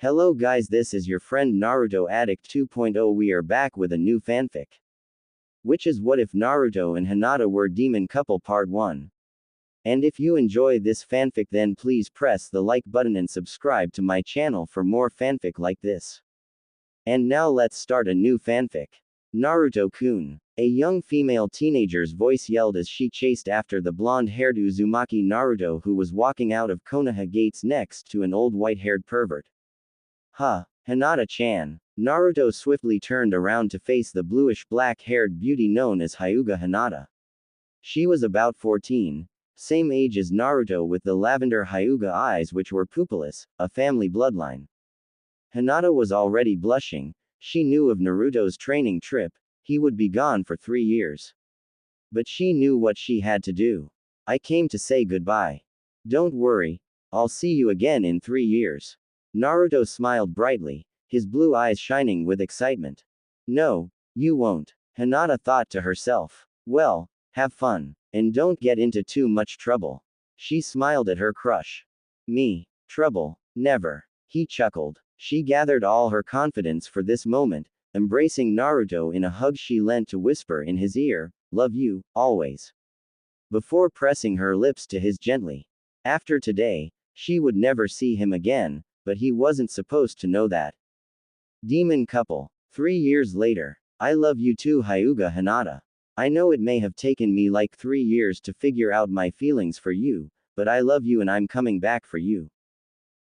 Hello guys, this is your friend Naruto Addict 2.0. We are back with a new fanfic. Which is What If Naruto and Hinata Were Demon Couple Part 1. And if you enjoy this fanfic, then please press the like button and subscribe to my channel for more fanfic like this. And now let's start a new fanfic. Naruto-kun. A young female teenager's voice yelled as she chased after the blonde-haired Uzumaki Naruto, who was walking out of Konoha gates next to an old white-haired pervert. Huh, Hinata-chan. Naruto swiftly turned around to face the bluish-black-haired beauty known as Hyuga Hinata. She was about 14, same age as Naruto, with the lavender Hyuga eyes which were pupilless, a family bloodline. Hinata was already blushing. She knew of Naruto's training trip. He would be gone for 3 years. But she knew what she had to do. I came to say goodbye. Don't worry, I'll see you again in 3 years. Naruto smiled brightly, his blue eyes shining with excitement. No, you won't, Hinata thought to herself. Well, have fun, and don't get into too much trouble. She smiled at her crush. Me? Trouble? Never. He chuckled. She gathered all her confidence for this moment, embracing Naruto in a hug. She leant to whisper in his ear, "Love you, always," before pressing her lips to his gently. After today, she would never see him again, but he wasn't supposed to know that. Demon couple. 3 years later. I love you too, Hyuga Hinata. I know it may have taken me like 3 years to figure out my feelings for you, but I love you and I'm coming back for you.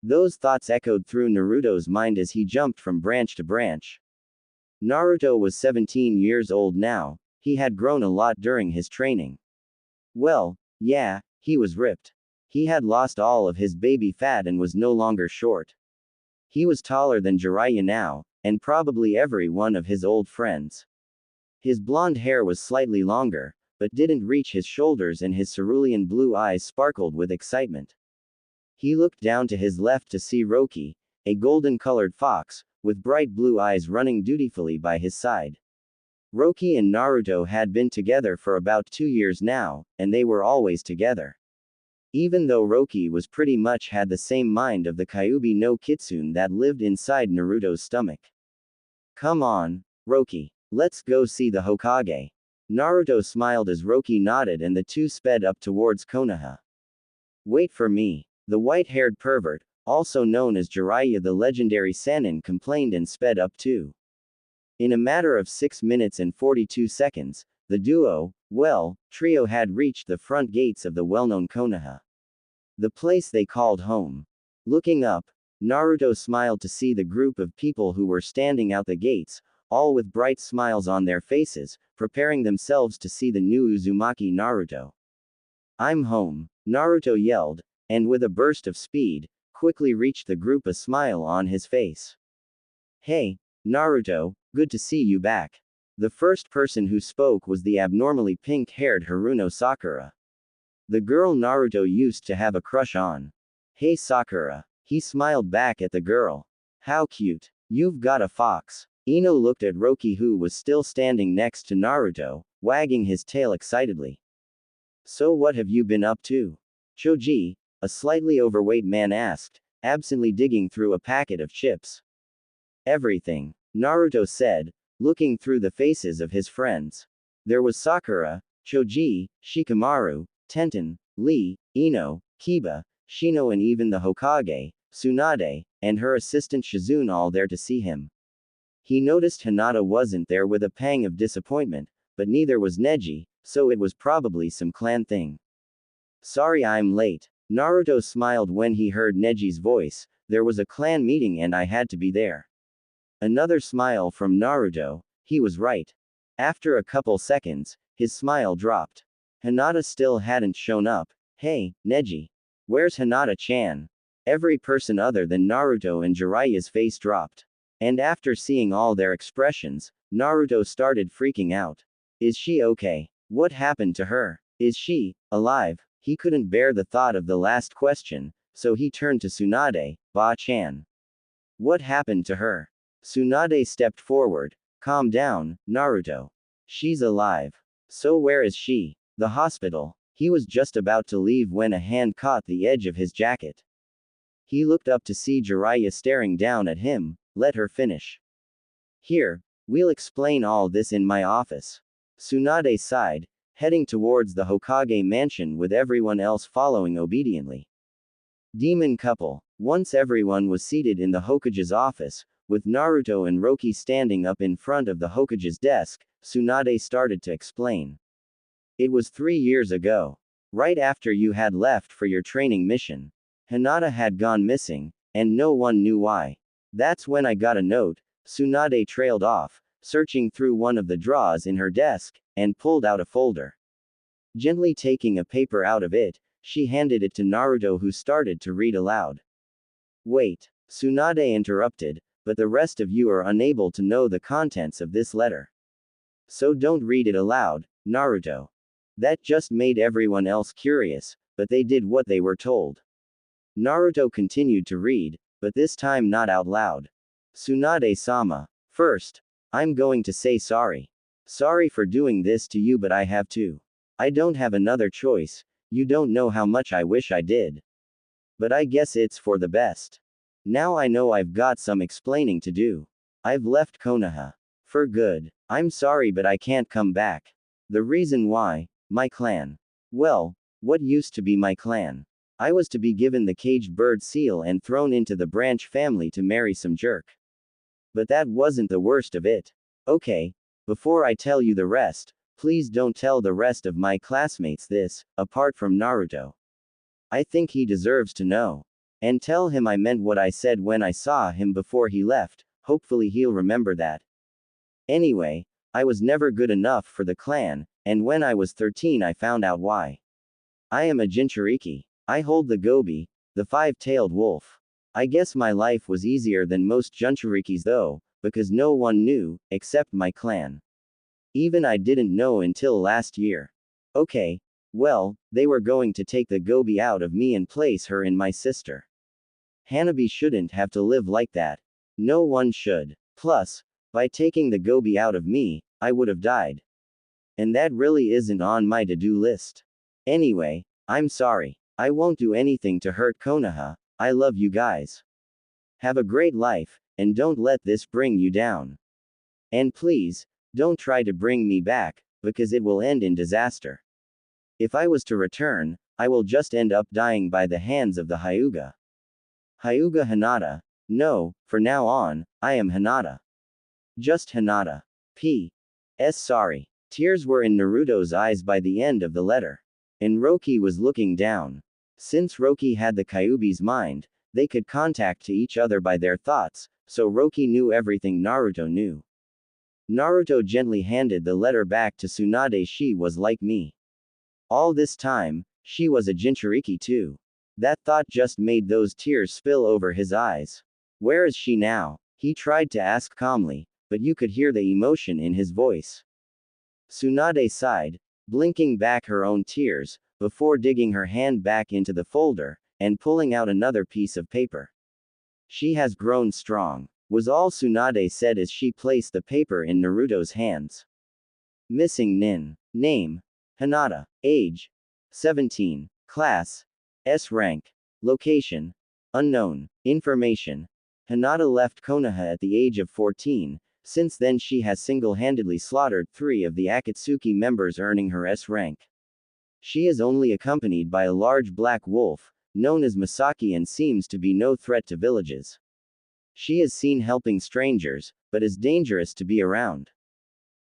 Those thoughts echoed through Naruto's mind as he jumped from branch to branch. Naruto was 17 years old now. He had grown a lot during his training. Well, yeah, he was ripped. He had lost all of his baby fat and was no longer short. He was taller than Jiraiya now, and probably every one of his old friends. His blonde hair was slightly longer, but didn't reach his shoulders, and his cerulean blue eyes sparkled with excitement. He looked down to his left to see Roki, a golden-colored fox, with bright blue eyes running dutifully by his side. Roki and Naruto had been together for about 2 years now, and they were always together. Even though Roki was pretty much had the same mind of the Kyuubi no Kitsune that lived inside Naruto's stomach. Come on, Roki. Let's go see the Hokage. Naruto smiled as Roki nodded, and the two sped up towards Konoha. Wait for me. The white-haired pervert, also known as Jiraiya the legendary Sannin, complained and sped up too. In a matter of 6 minutes and 42 seconds, the trio had reached the front gates of the well-known Konoha. The place they called home. Looking up, Naruto smiled to see the group of people who were standing out the gates, all with bright smiles on their faces, preparing themselves to see the new Uzumaki Naruto. I'm home, Naruto yelled, and with a burst of speed, quickly reached the group, a smile on his face. Hey, Naruto, good to see you back. The first person who spoke was the abnormally pink-haired Haruno Sakura. The girl Naruto used to have a crush on. Hey Sakura. He smiled back at the girl. How cute. You've got a fox. Ino looked at Roki, who was still standing next to Naruto, wagging his tail excitedly. So what have you been up to? Choji, a slightly overweight man asked, absently digging through a packet of chips. Everything, Naruto said, looking through the faces of his friends. There was Sakura, Choji, Shikamaru, Tenten, Lee, Ino, Kiba, Shino, and even the Hokage, Tsunade, and her assistant Shizune, all there to see him. He noticed Hinata wasn't there with a pang of disappointment, but neither was Neji, so it was probably some clan thing. Sorry I'm late. Naruto smiled when he heard Neji's voice. There was a clan meeting and I had to be there. Another smile from Naruto. He was right. After a couple seconds, his smile dropped. Hinata still hadn't shown up. Hey, Neji. Where's Hinata-chan? Every person other than Naruto and Jiraiya's face dropped. And after seeing all their expressions, Naruto started freaking out. Is she okay? What happened to her? Is she alive? He couldn't bear the thought of the last question, so he turned to Tsunade, Ba-chan. What happened to her? Tsunade stepped forward. Calm down, Naruto. She's alive. So where is she? The hospital. He was just about to leave when a hand caught the edge of his jacket. He looked up to see Jiraiya staring down at him. Let her finish. Here, we'll explain all this in my office. Tsunade sighed, heading towards the Hokage mansion with everyone else following obediently. Demon couple. Once everyone was seated in the Hokage's office, with Naruto and Roki standing up in front of the Hokage's desk, Tsunade started to explain. It was 3 years ago. Right after you had left for your training mission. Hinata had gone missing, and no one knew why. That's when I got a note. Tsunade trailed off, searching through one of the drawers in her desk, and pulled out a folder. Gently taking a paper out of it, she handed it to Naruto, who started to read aloud. Wait, Tsunade interrupted, but the rest of you are unable to know the contents of this letter. So don't read it aloud, Naruto. That just made everyone else curious, but they did what they were told. Naruto continued to read, but this time not out loud. Tsunade-sama. First, I'm going to say sorry. Sorry for doing this to you, but I have to. I don't have another choice. You don't know how much I wish I did. But I guess it's for the best. Now I know I've got some explaining to do. I've left Konoha. For good. I'm sorry, but I can't come back. The reason why, my clan. Well, what used to be my clan? I was to be given the caged bird seal and thrown into the branch family to marry some jerk. But that wasn't the worst of it. Okay, before I tell you the rest, please don't tell the rest of my classmates this, apart from Naruto. I think he deserves to know. And tell him I meant what I said when I saw him before he left, hopefully he'll remember that. Anyway, I was never good enough for the clan, and when I was 13 I found out why. I am a Jinchuriki. I hold the Gobi, the five-tailed wolf. I guess my life was easier than most Jinchurikis though, because no one knew, except my clan. Even I didn't know until last year. Okay, well, they were going to take the Gobi out of me and place her in my sister. Hanabi shouldn't have to live like that. No one should. Plus, by taking the Gobi out of me, I would have died. And that really isn't on my to-do list. Anyway, I'm sorry. I won't do anything to hurt Konoha. I love you guys. Have a great life, and don't let this bring you down. And please, don't try to bring me back, because it will end in disaster. If I was to return, I will just end up dying by the hands of the Hyuga. Hyuga Hinata. No, for now on, I am Hinata. Just Hinata. P.S. Sorry. Tears were in Naruto's eyes by the end of the letter. And Roki was looking down. Since Roki had the Kyuubi's mind, they could contact to each other by their thoughts, so Roki knew everything Naruto knew. Naruto gently handed the letter back to Tsunade. She was like me. All this time, she was a Jinchuriki too. That thought just made those tears spill over his eyes. Where is she now? He tried to ask calmly, but you could hear the emotion in his voice. Tsunade sighed, blinking back her own tears, before digging her hand back into the folder, and pulling out another piece of paper. She has grown strong, was all Tsunade said as she placed the paper in Naruto's hands. Missing nin. Name. Hinata. Age. 17. Class. S rank. Location. Unknown. Information. Hinata left Konoha at the age of 14. Since then she has single-handedly slaughtered 3 of the Akatsuki members, earning her S rank. She is only accompanied by a large black wolf, known as Masaki, and seems to be no threat to villages. She is seen helping strangers, but is dangerous to be around.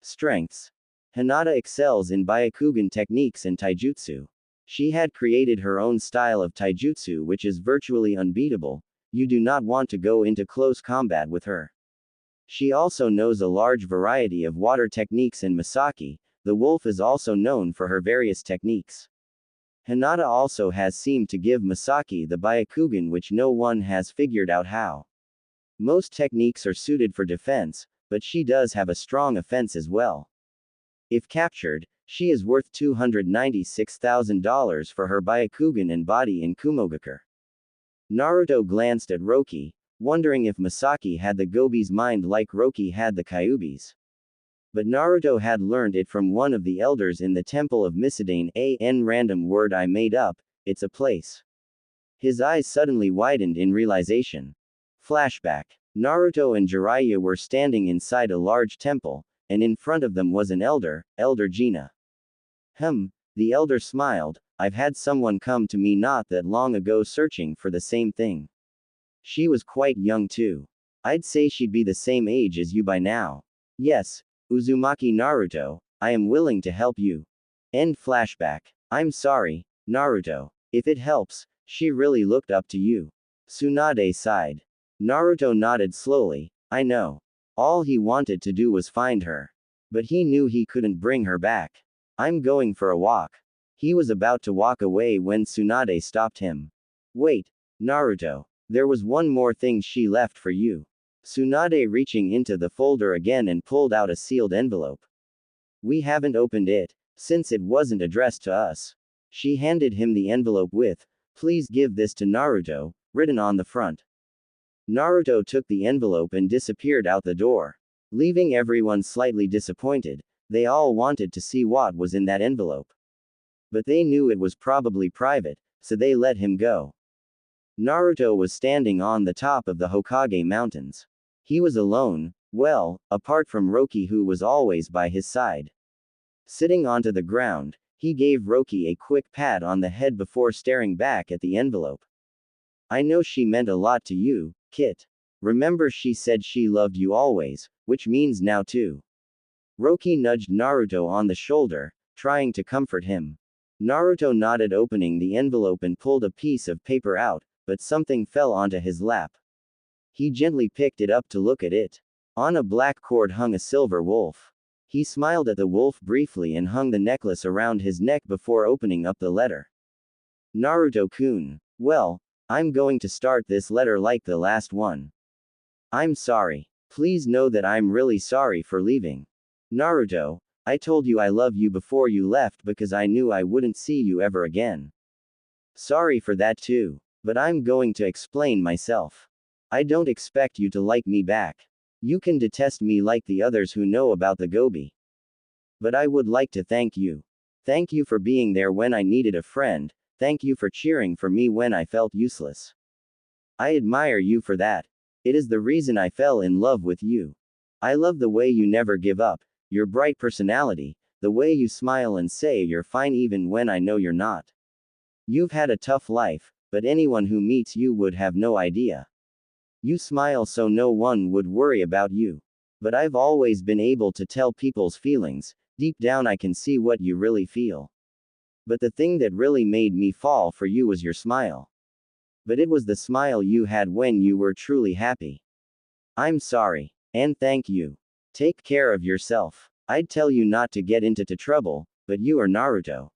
Strengths. Hinata excels in Byakugan techniques and taijutsu. She had created her own style of taijutsu which is virtually unbeatable. You do not want to go into close combat with her. She also knows a large variety of water techniques, and Masaki, the wolf, is also known for her various techniques. Hinata also has seemed to give Masaki the Byakugan, which no one has figured out how. Most techniques are suited for defense, but she does have a strong offense as well. If captured, she is worth $296,000 for her Byakugan and body in Kumogakure. Naruto glanced at Roki, wondering if Masaki had the Gobi's mind like Roki had the Kyuubi's. But Naruto had learned it from one of the elders in the Temple of Mizudane. Random word I made up, it's a place. His eyes suddenly widened in realization. Flashback. Naruto and Jiraiya were standing inside a large temple, and in front of them was an elder, Elder Gina. The elder smiled. I've had someone come to me not that long ago searching for the same thing. She was quite young too. I'd say she'd be the same age as you by now. Yes, Uzumaki Naruto, I am willing to help you. End flashback. I'm sorry, Naruto. If it helps, she really looked up to you. Tsunade sighed. Naruto nodded slowly. I know. All he wanted to do was find her. But he knew he couldn't bring her back. I'm going for a walk. He was about to walk away when Tsunade stopped him. Wait, Naruto. There was one more thing she left for you. Tsunade reaching into the folder again and pulled out a sealed envelope. We haven't opened it, since it wasn't addressed to us. She handed him the envelope with, please give this to Naruto, written on the front. Naruto took the envelope and disappeared out the door. Leaving everyone slightly disappointed, they all wanted to see what was in that envelope. But they knew it was probably private, so they let him go. Naruto was standing on the top of the Hokage Mountains. He was alone, well, apart from Roki who was always by his side. Sitting onto the ground, he gave Roki a quick pat on the head before staring back at the envelope. I know she meant a lot to you, Kit. Remember she said she loved you always, which means now too. Roki nudged Naruto on the shoulder, trying to comfort him. Naruto nodded, opening the envelope and pulled a piece of paper out, but something fell onto his lap. He gently picked it up to look at it. On a black cord hung a silver wolf. He smiled at the wolf briefly and hung the necklace around his neck before opening up the letter. Naruto-kun. Well, I'm going to start this letter like the last one. I'm sorry. Please know that I'm really sorry for leaving. Naruto, I told you I love you before you left because I knew I wouldn't see you ever again. Sorry for that too. But I'm going to explain myself. I don't expect you to like me back. You can detest me like the others who know about the Gobi. But I would like to thank you. Thank you for being there when I needed a friend, thank you for cheering for me when I felt useless. I admire you for that. It is the reason I fell in love with you. I love the way you never give up, your bright personality, the way you smile and say you're fine even when I know you're not. You've had a tough life, but anyone who meets you would have no idea. You smile so no one would worry about you. But I've always been able to tell people's feelings, deep down I can see what you really feel. But the thing that really made me fall for you was your smile. But it was the smile you had when you were truly happy. I'm sorry. And thank you. Take care of yourself. I'd tell you not to get into trouble, but you are Naruto.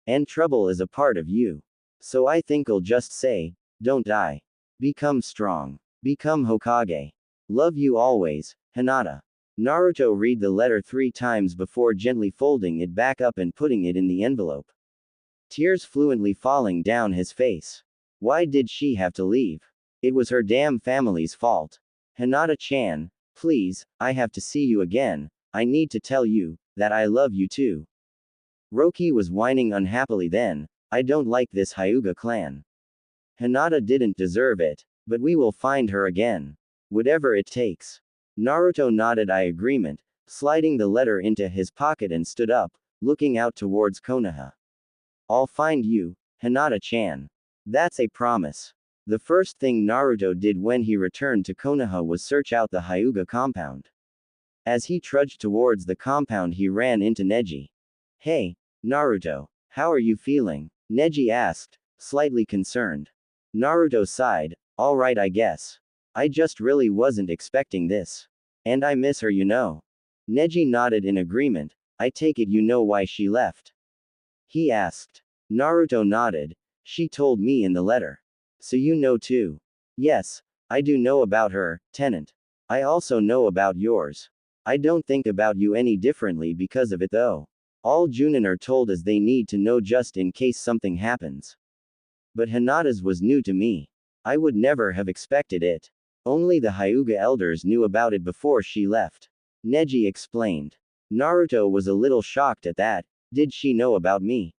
And trouble is a part of you. So I think I'll just say, don't die. Become strong. Become Hokage. Love you always, Hinata. Naruto read the letter 3 times before gently folding it back up and putting it in the envelope. Tears fluently falling down his face. Why did she have to leave? It was her damn family's fault. Hinata-chan, please, I have to see you again. I need to tell you that I love you too. Roki was whining unhappily then. I don't like this Hyuga clan. Hinata didn't deserve it, but we will find her again. Whatever it takes. Naruto nodded agreement, sliding the letter into his pocket and stood up, looking out towards Konoha. I'll find you, Hinata-chan. That's a promise. The first thing Naruto did when he returned to Konoha was search out the Hyuga compound. As he trudged towards the compound he ran into Neji. Hey, Naruto, how are you feeling? Neji asked, slightly concerned. Naruto sighed, alright I guess. I just really wasn't expecting this. And I miss her you know. Neji nodded in agreement, I take it you know why she left. He asked. Naruto nodded, she told me in the letter. So you know too. Yes, I do know about her, tenant. I also know about yours. I don't think about you any differently because of it though. All Junin are told as they need to know just in case something happens. But Hinata's was new to me. I would never have expected it. Only the Hyuga elders knew about it before she left. Neji explained. Naruto was a little shocked at that. Did she know about me?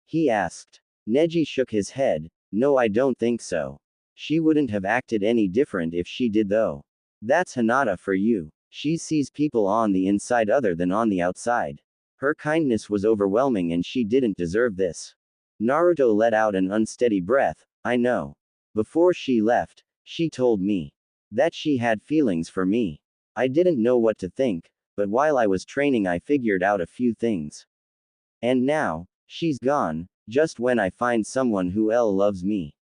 He asked. Neji shook his head. No, I don't think so. She wouldn't have acted any different if she did though. That's Hinata for you. She sees people on the inside other than on the outside. Her kindness was overwhelming and she didn't deserve this. Naruto let out an unsteady breath. I know. Before she left, she told me that she had feelings for me. I didn't know what to think, but while I was training I figured out a few things. And now, she's gone, just when I find someone who loves me.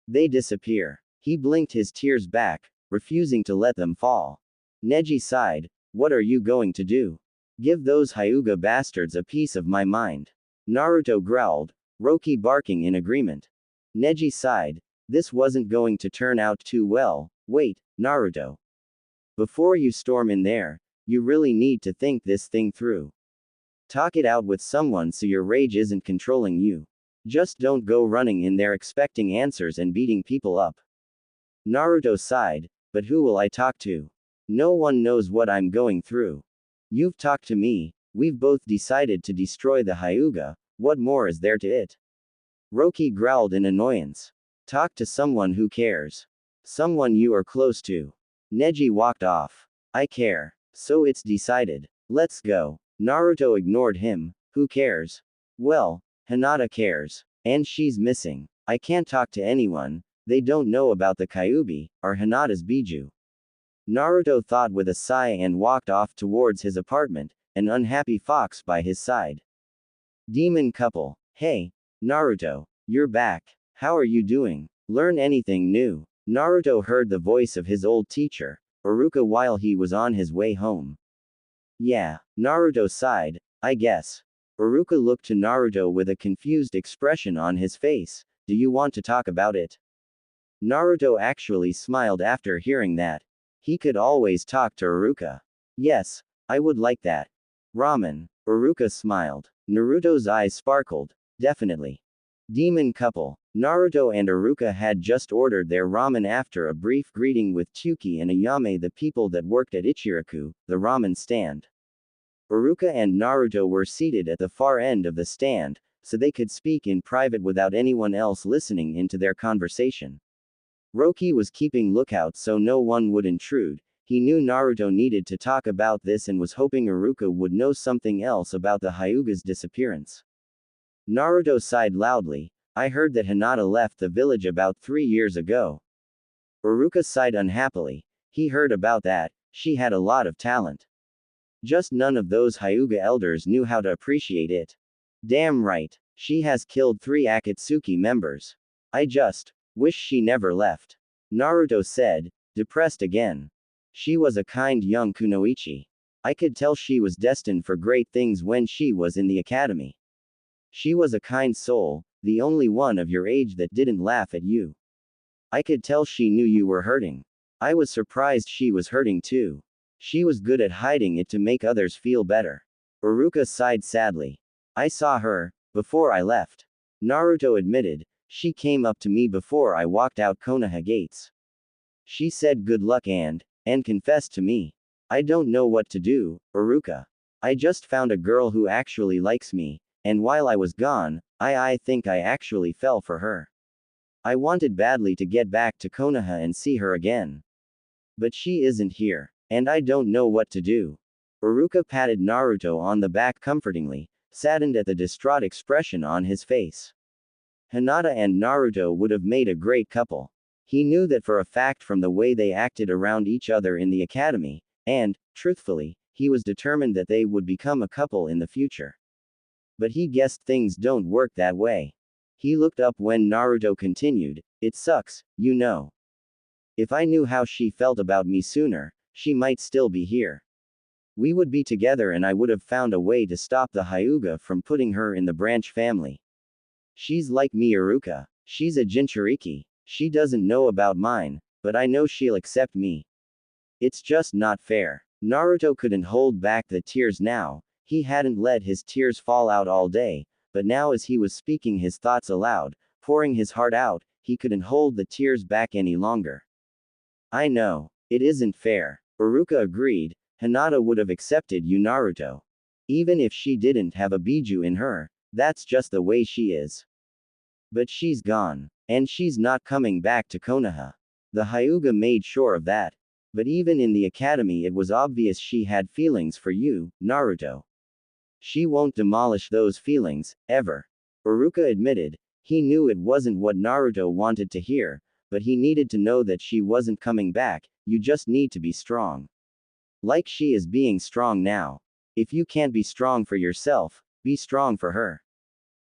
They disappear. He blinked his tears back, refusing to let them fall. Neji sighed. What are you going to do? Give those Hyuga bastards a piece of my mind. Naruto growled, Roki barking in agreement. Neji sighed. This wasn't going to turn out too well. Wait, Naruto. Before you storm in there, you really need to think this thing through. Talk it out with someone so your rage isn't controlling you. Just don't go running in there expecting answers and beating people up. Naruto sighed, but who will I talk to? No one knows what I'm going through. You've talked to me, we've both decided to destroy the Hyuga, what more is there to it? Roki growled in annoyance. Talk to someone who cares. Someone you are close to. Neji walked off. I care. So it's decided. Let's go. Naruto ignored him. Who cares? Well, Hinata cares. And she's missing. I can't talk to anyone. They don't know about the Kyuubi, or Hinata's Biju. Naruto thought with a sigh and walked off towards his apartment, an unhappy fox by his side. Demon couple. Hey, Naruto. You're back. How are you doing? Learn anything new? Naruto heard the voice of his old teacher, Iruka, while he was on his way home. Yeah, Naruto sighed, I guess. Iruka looked to Naruto with a confused expression on his face. Do you want to talk about it? Naruto actually smiled after hearing that. He could always talk to Iruka. Yes, I would like that. Ramen. Iruka smiled. Naruto's eyes sparkled. Definitely. Demon couple. Naruto and Iruka had just ordered their ramen after a brief greeting with Tsuki and Ayame, the people that worked at Ichiraku, the ramen stand. Iruka and Naruto were seated at the far end of the stand, so they could speak in private without anyone else listening into their conversation. Roki was keeping lookout so no one would intrude. He knew Naruto needed to talk about this and was hoping Iruka would know something else about the Hyuga's disappearance. Naruto sighed loudly. I heard that Hinata left the village about 3 years ago. Iruka sighed unhappily. He heard about that. She had a lot of talent. Just none of those Hyuga elders knew how to appreciate it. Damn right. She has killed 3 Akatsuki members. I just wish she never left. Naruto said, depressed again. She was a kind young kunoichi. I could tell she was destined for great things when she was in the academy. She was a kind soul, the only one of your age that didn't laugh at you. I could tell she knew you were hurting. I was surprised she was hurting too. She was good at hiding it to make others feel better. Iruka sighed sadly. I saw her, before I left. Naruto admitted, she came up to me before I walked out Konoha gates. She said good luck and confessed to me. I don't know what to do, Iruka. I just found a girl who actually likes me. And while I was gone, I think I actually fell for her. I wanted badly to get back to Konoha and see her again. But she isn't here. And I don't know what to do. Iruka patted Naruto on the back comfortingly, saddened at the distraught expression on his face. Hinata and Naruto would have made a great couple. He knew that for a fact from the way they acted around each other in the academy, and, truthfully, he was determined that they would become a couple in the future. But he guessed things don't work that way. He looked up when Naruto continued, it sucks, you know. If I knew how she felt about me sooner, she might still be here. We would be together and I would have found a way to stop the Hyuga from putting her in the branch family. She's like me, Iruka. She's a Jinchuriki. She doesn't know about mine, but I know she'll accept me. It's just not fair. Naruto couldn't hold back the tears now. He hadn't let his tears fall out all day, but now as he was speaking his thoughts aloud, pouring his heart out, he couldn't hold the tears back any longer. I know. It isn't fair. Iruka agreed. Hinata would have accepted you, Naruto. Even if she didn't have a Biju in her, that's just the way she is. But she's gone. And she's not coming back to Konoha. The Hyuga made sure of that. But even in the academy it was obvious she had feelings for you, Naruto. She won't demolish those feelings, ever. Iruka admitted. He knew it wasn't what Naruto wanted to hear, but he needed to know that she wasn't coming back. You just need to be strong. Like she is being strong now. If you can't be strong for yourself, be strong for her.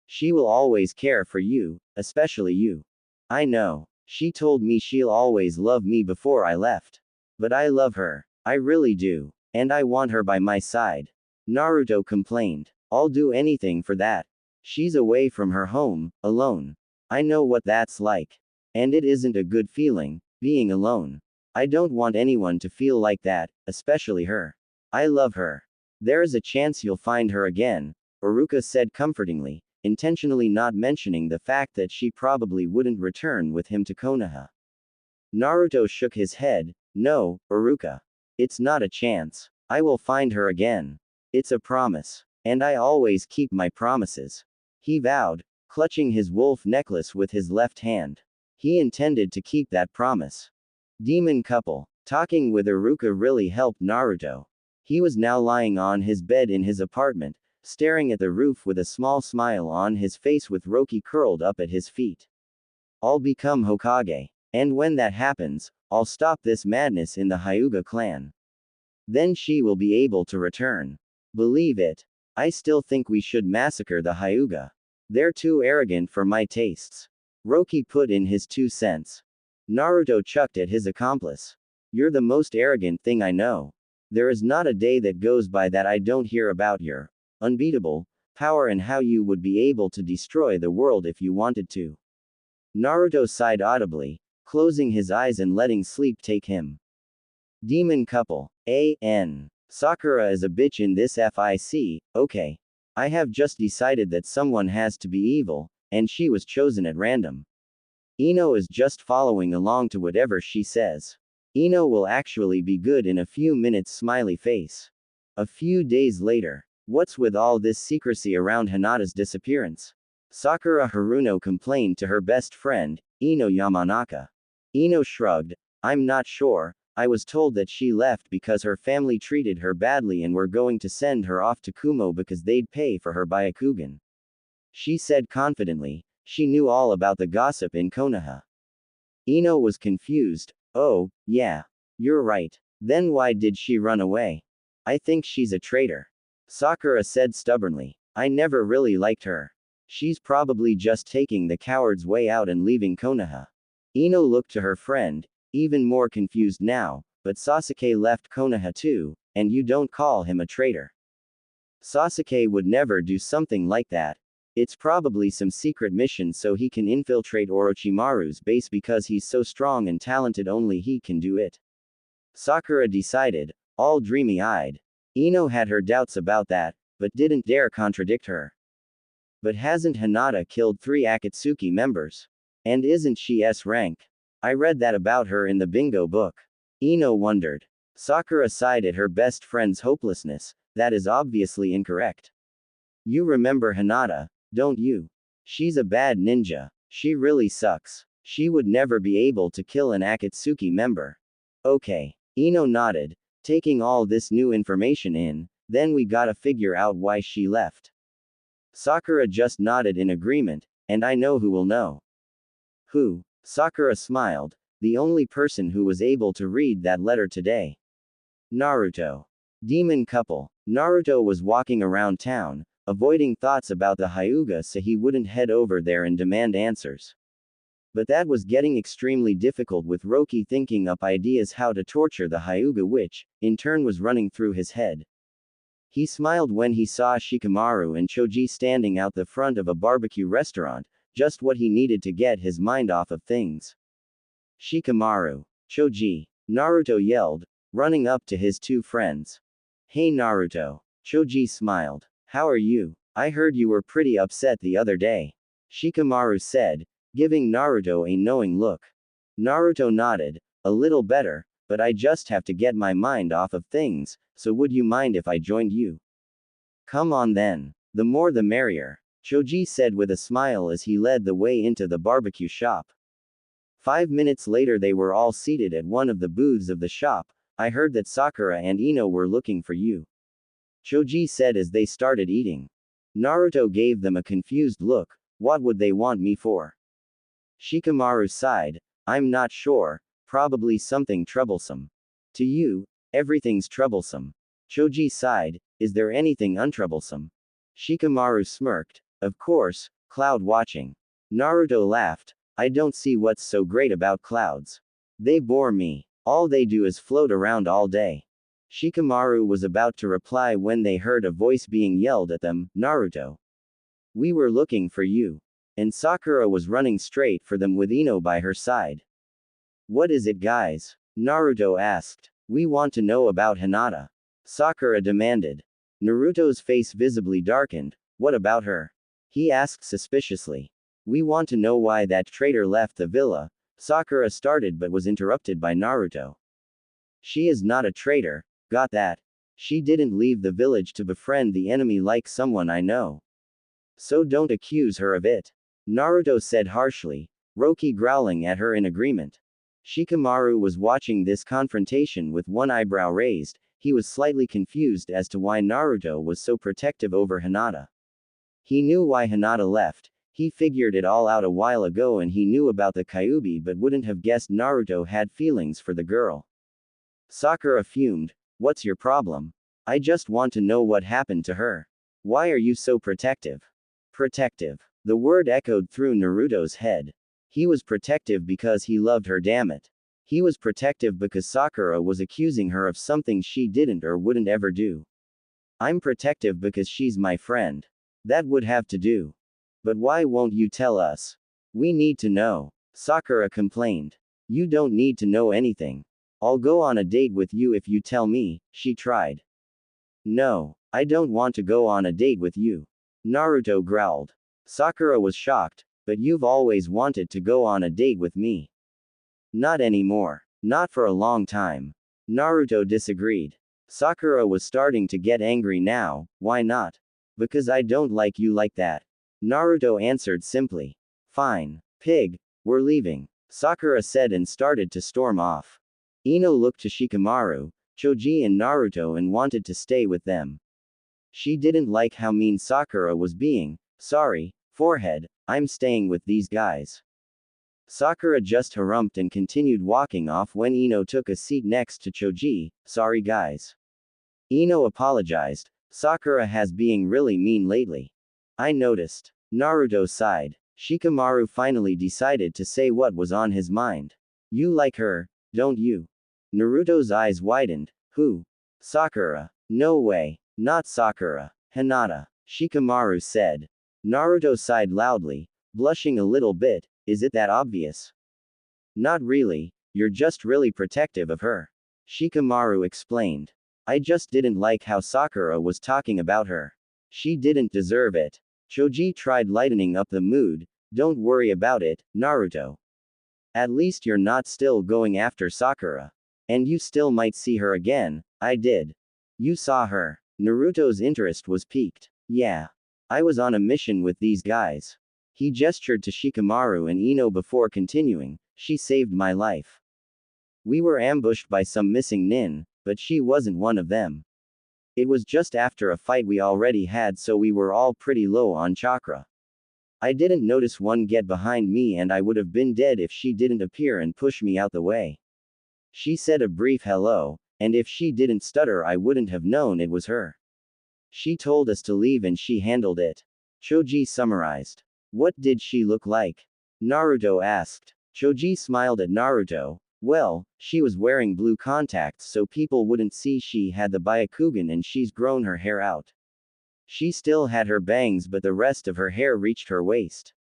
She will always care for you, especially you. I know. She told me she'll always love me before I left. But I love her. I really do. And I want her by my side. Naruto complained. I'll do anything for that. She's away from her home, alone. I know what that's like. And it isn't a good feeling, being alone. I don't want anyone to feel like that, especially her. I love her. There's a chance you'll find her again, Iruka said comfortingly, intentionally not mentioning the fact that she probably wouldn't return with him to Konoha. Naruto shook his head. No, Iruka. It's not a chance. I will find her again. It's a promise. And I always keep my promises. He vowed, clutching his wolf necklace with his left hand. He intended to keep that promise. Demon couple. Talking with Iruka really helped Naruto. He was now lying on his bed in his apartment, staring at the roof with a small smile on his face with Roki curled up at his feet. I'll become Hokage. And when that happens, I'll stop this madness in the Hyuga clan. Then she will be able to return. Believe it. I still think we should massacre the Hyuga. They're too arrogant for my tastes. Roki put in his 2 cents. Naruto chucked at his accomplice. You're the most arrogant thing I know. There is not a day that goes by that I don't hear about your unbeatable power and how you would be able to destroy the world if you wanted to. Naruto sighed audibly, closing his eyes and letting sleep take him. Demon couple. A.N. Sakura is a bitch in this fic, okay. I have just decided that someone has to be evil, and she was chosen at random. Ino is just following along to whatever she says. Ino will actually be good in a few minutes, smiley face. A few days later. What's with all this secrecy around Hinata's disappearance? Sakura Haruno complained to her best friend, Ino Yamanaka. Ino shrugged. I'm not sure. I was told that she left because her family treated her badly and were going to send her off to Kumo because they'd pay for her Byakugan. She said confidently. She knew all about the gossip in Konoha. Ino was confused. Oh, yeah. You're right. Then why did she run away? I think she's a traitor. Sakura said stubbornly. I never really liked her. She's probably just taking the coward's way out and leaving Konoha. Ino looked to her friend, even more confused now, but Sasuke left Konoha too, and you don't call him a traitor. Sasuke would never do something like that. It's probably some secret mission so he can infiltrate Orochimaru's base because he's so strong and talented, only he can do it. Sakura decided, all dreamy-eyed. Ino had her doubts about that, but didn't dare contradict her. But hasn't Hinata killed 3 Akatsuki members? And isn't she S rank? I read that about her in the bingo book. Ino wondered. Sakura sighed at her best friend's hopelessness. That is obviously incorrect. You remember Hinata, don't you? She's a bad ninja. She really sucks. She would never be able to kill an Akatsuki member. Okay. Ino nodded, taking all this new information in. Then we gotta figure out why she left. Sakura just nodded in agreement, and I know who will know. Who? Sakura smiled. The only person who was able to read that letter today. Naruto. Demon couple. Naruto was walking around town, avoiding thoughts about the Hyuga so he wouldn't head over there and demand answers. But that was getting extremely difficult with Roki thinking up ideas how to torture the Hyuga, which, in turn, was running through his head. He smiled when he saw Shikamaru and Choji standing out the front of a barbecue restaurant, just what he needed to get his mind off of things. Shikamaru. Choji. Naruto yelled, running up to his 2 friends. Hey Naruto. Choji smiled. How are you? I heard you were pretty upset the other day. Shikamaru said, giving Naruto a knowing look. Naruto nodded, a little better, but I just have to get my mind off of things, so would you mind if I joined you? Come on then. The more the merrier. Choji said with a smile as he led the way into the barbecue shop. 5 minutes later they were all seated at one of the booths of the shop. I heard that Sakura and Ino were looking for you, Choji said as they started eating. Naruto gave them a confused look. What would they want me for? Shikamaru sighed. I'm not sure, probably something troublesome. To you, everything's troublesome. Choji sighed. Is there anything untroublesome? Shikamaru smirked. Of course, cloud watching. Naruto laughed. I don't see what's so great about clouds. They bore me. All they do is float around all day. Shikamaru was about to reply when they heard a voice being yelled at them. Naruto. We were looking for you. And Sakura was running straight for them with Ino by her side. What is it, guys? Naruto asked. We want to know about Hinata. Sakura demanded. Naruto's face visibly darkened. What about her? He asked suspiciously. We want to know why that traitor left the villa. Sakura started but was interrupted by Naruto. She is not a traitor, got that? She didn't leave the village to befriend the enemy like someone I know. So don't accuse her of it. Naruto said harshly, Roki growling at her in agreement. Shikamaru was watching this confrontation with one eyebrow raised. He was slightly confused as to why Naruto was so protective over Hinata. He knew why Hinata left. He figured it all out a while ago and he knew about the Kyuubi but wouldn't have guessed Naruto had feelings for the girl. Sakura fumed. What's your problem? I just want to know what happened to her. Why are you so protective? Protective. The word echoed through Naruto's head. He was protective because he loved her, damn it. He was protective because Sakura was accusing her of something she didn't or wouldn't ever do. I'm protective because she's my friend. That would have to do. But why won't you tell us? We need to know. Sakura complained. You don't need to know anything. I'll go on a date with you if you tell me, she tried. No, I don't want to go on a date with you. Naruto growled. Sakura was shocked, but you've always wanted to go on a date with me. Not anymore. Not for a long time. Naruto disagreed. Sakura was starting to get angry now. Why not? Because I don't like you like that. Naruto answered simply. Fine. Pig, we're leaving, Sakura said and started to storm off. Ino looked to Shikamaru, Choji and Naruto and wanted to stay with them. She didn't like how mean Sakura was being. Sorry, forehead, I'm staying with these guys. Sakura just harumphed and continued walking off when Ino took a seat next to Choji. Sorry guys. Ino apologized. Sakura has being really mean lately. I noticed. Naruto sighed. Shikamaru finally decided to say what was on his mind. You like her, don't you? Naruto's eyes widened. Who? Sakura. No way. Not Sakura. Hinata. Shikamaru said. Naruto sighed loudly, blushing a little bit. Is it that obvious? Not really, you're just really protective of her. Shikamaru explained. I just didn't like how Sakura was talking about her. She didn't deserve it. Choji tried lightening up the mood. Don't worry about it, Naruto. At least you're not still going after Sakura. And you still might see her again. I did. You saw her. Naruto's interest was piqued. Yeah. I was on a mission with these guys. He gestured to Shikamaru and Ino before continuing. She saved my life. We were ambushed by some missing nin, but she wasn't one of them. It was just after a fight we already had, so we were all pretty low on chakra. I didn't notice one get behind me and I would have been dead if she didn't appear and push me out the way. She said a brief hello, and if she didn't stutter I wouldn't have known it was her. She told us to leave and she handled it. Choji summarized. What did she look like? Naruto asked. Choji smiled at Naruto. Well, she was wearing blue contacts so people wouldn't see she had the Byakugan and she's grown her hair out. She still had her bangs but the rest of her hair reached her waist.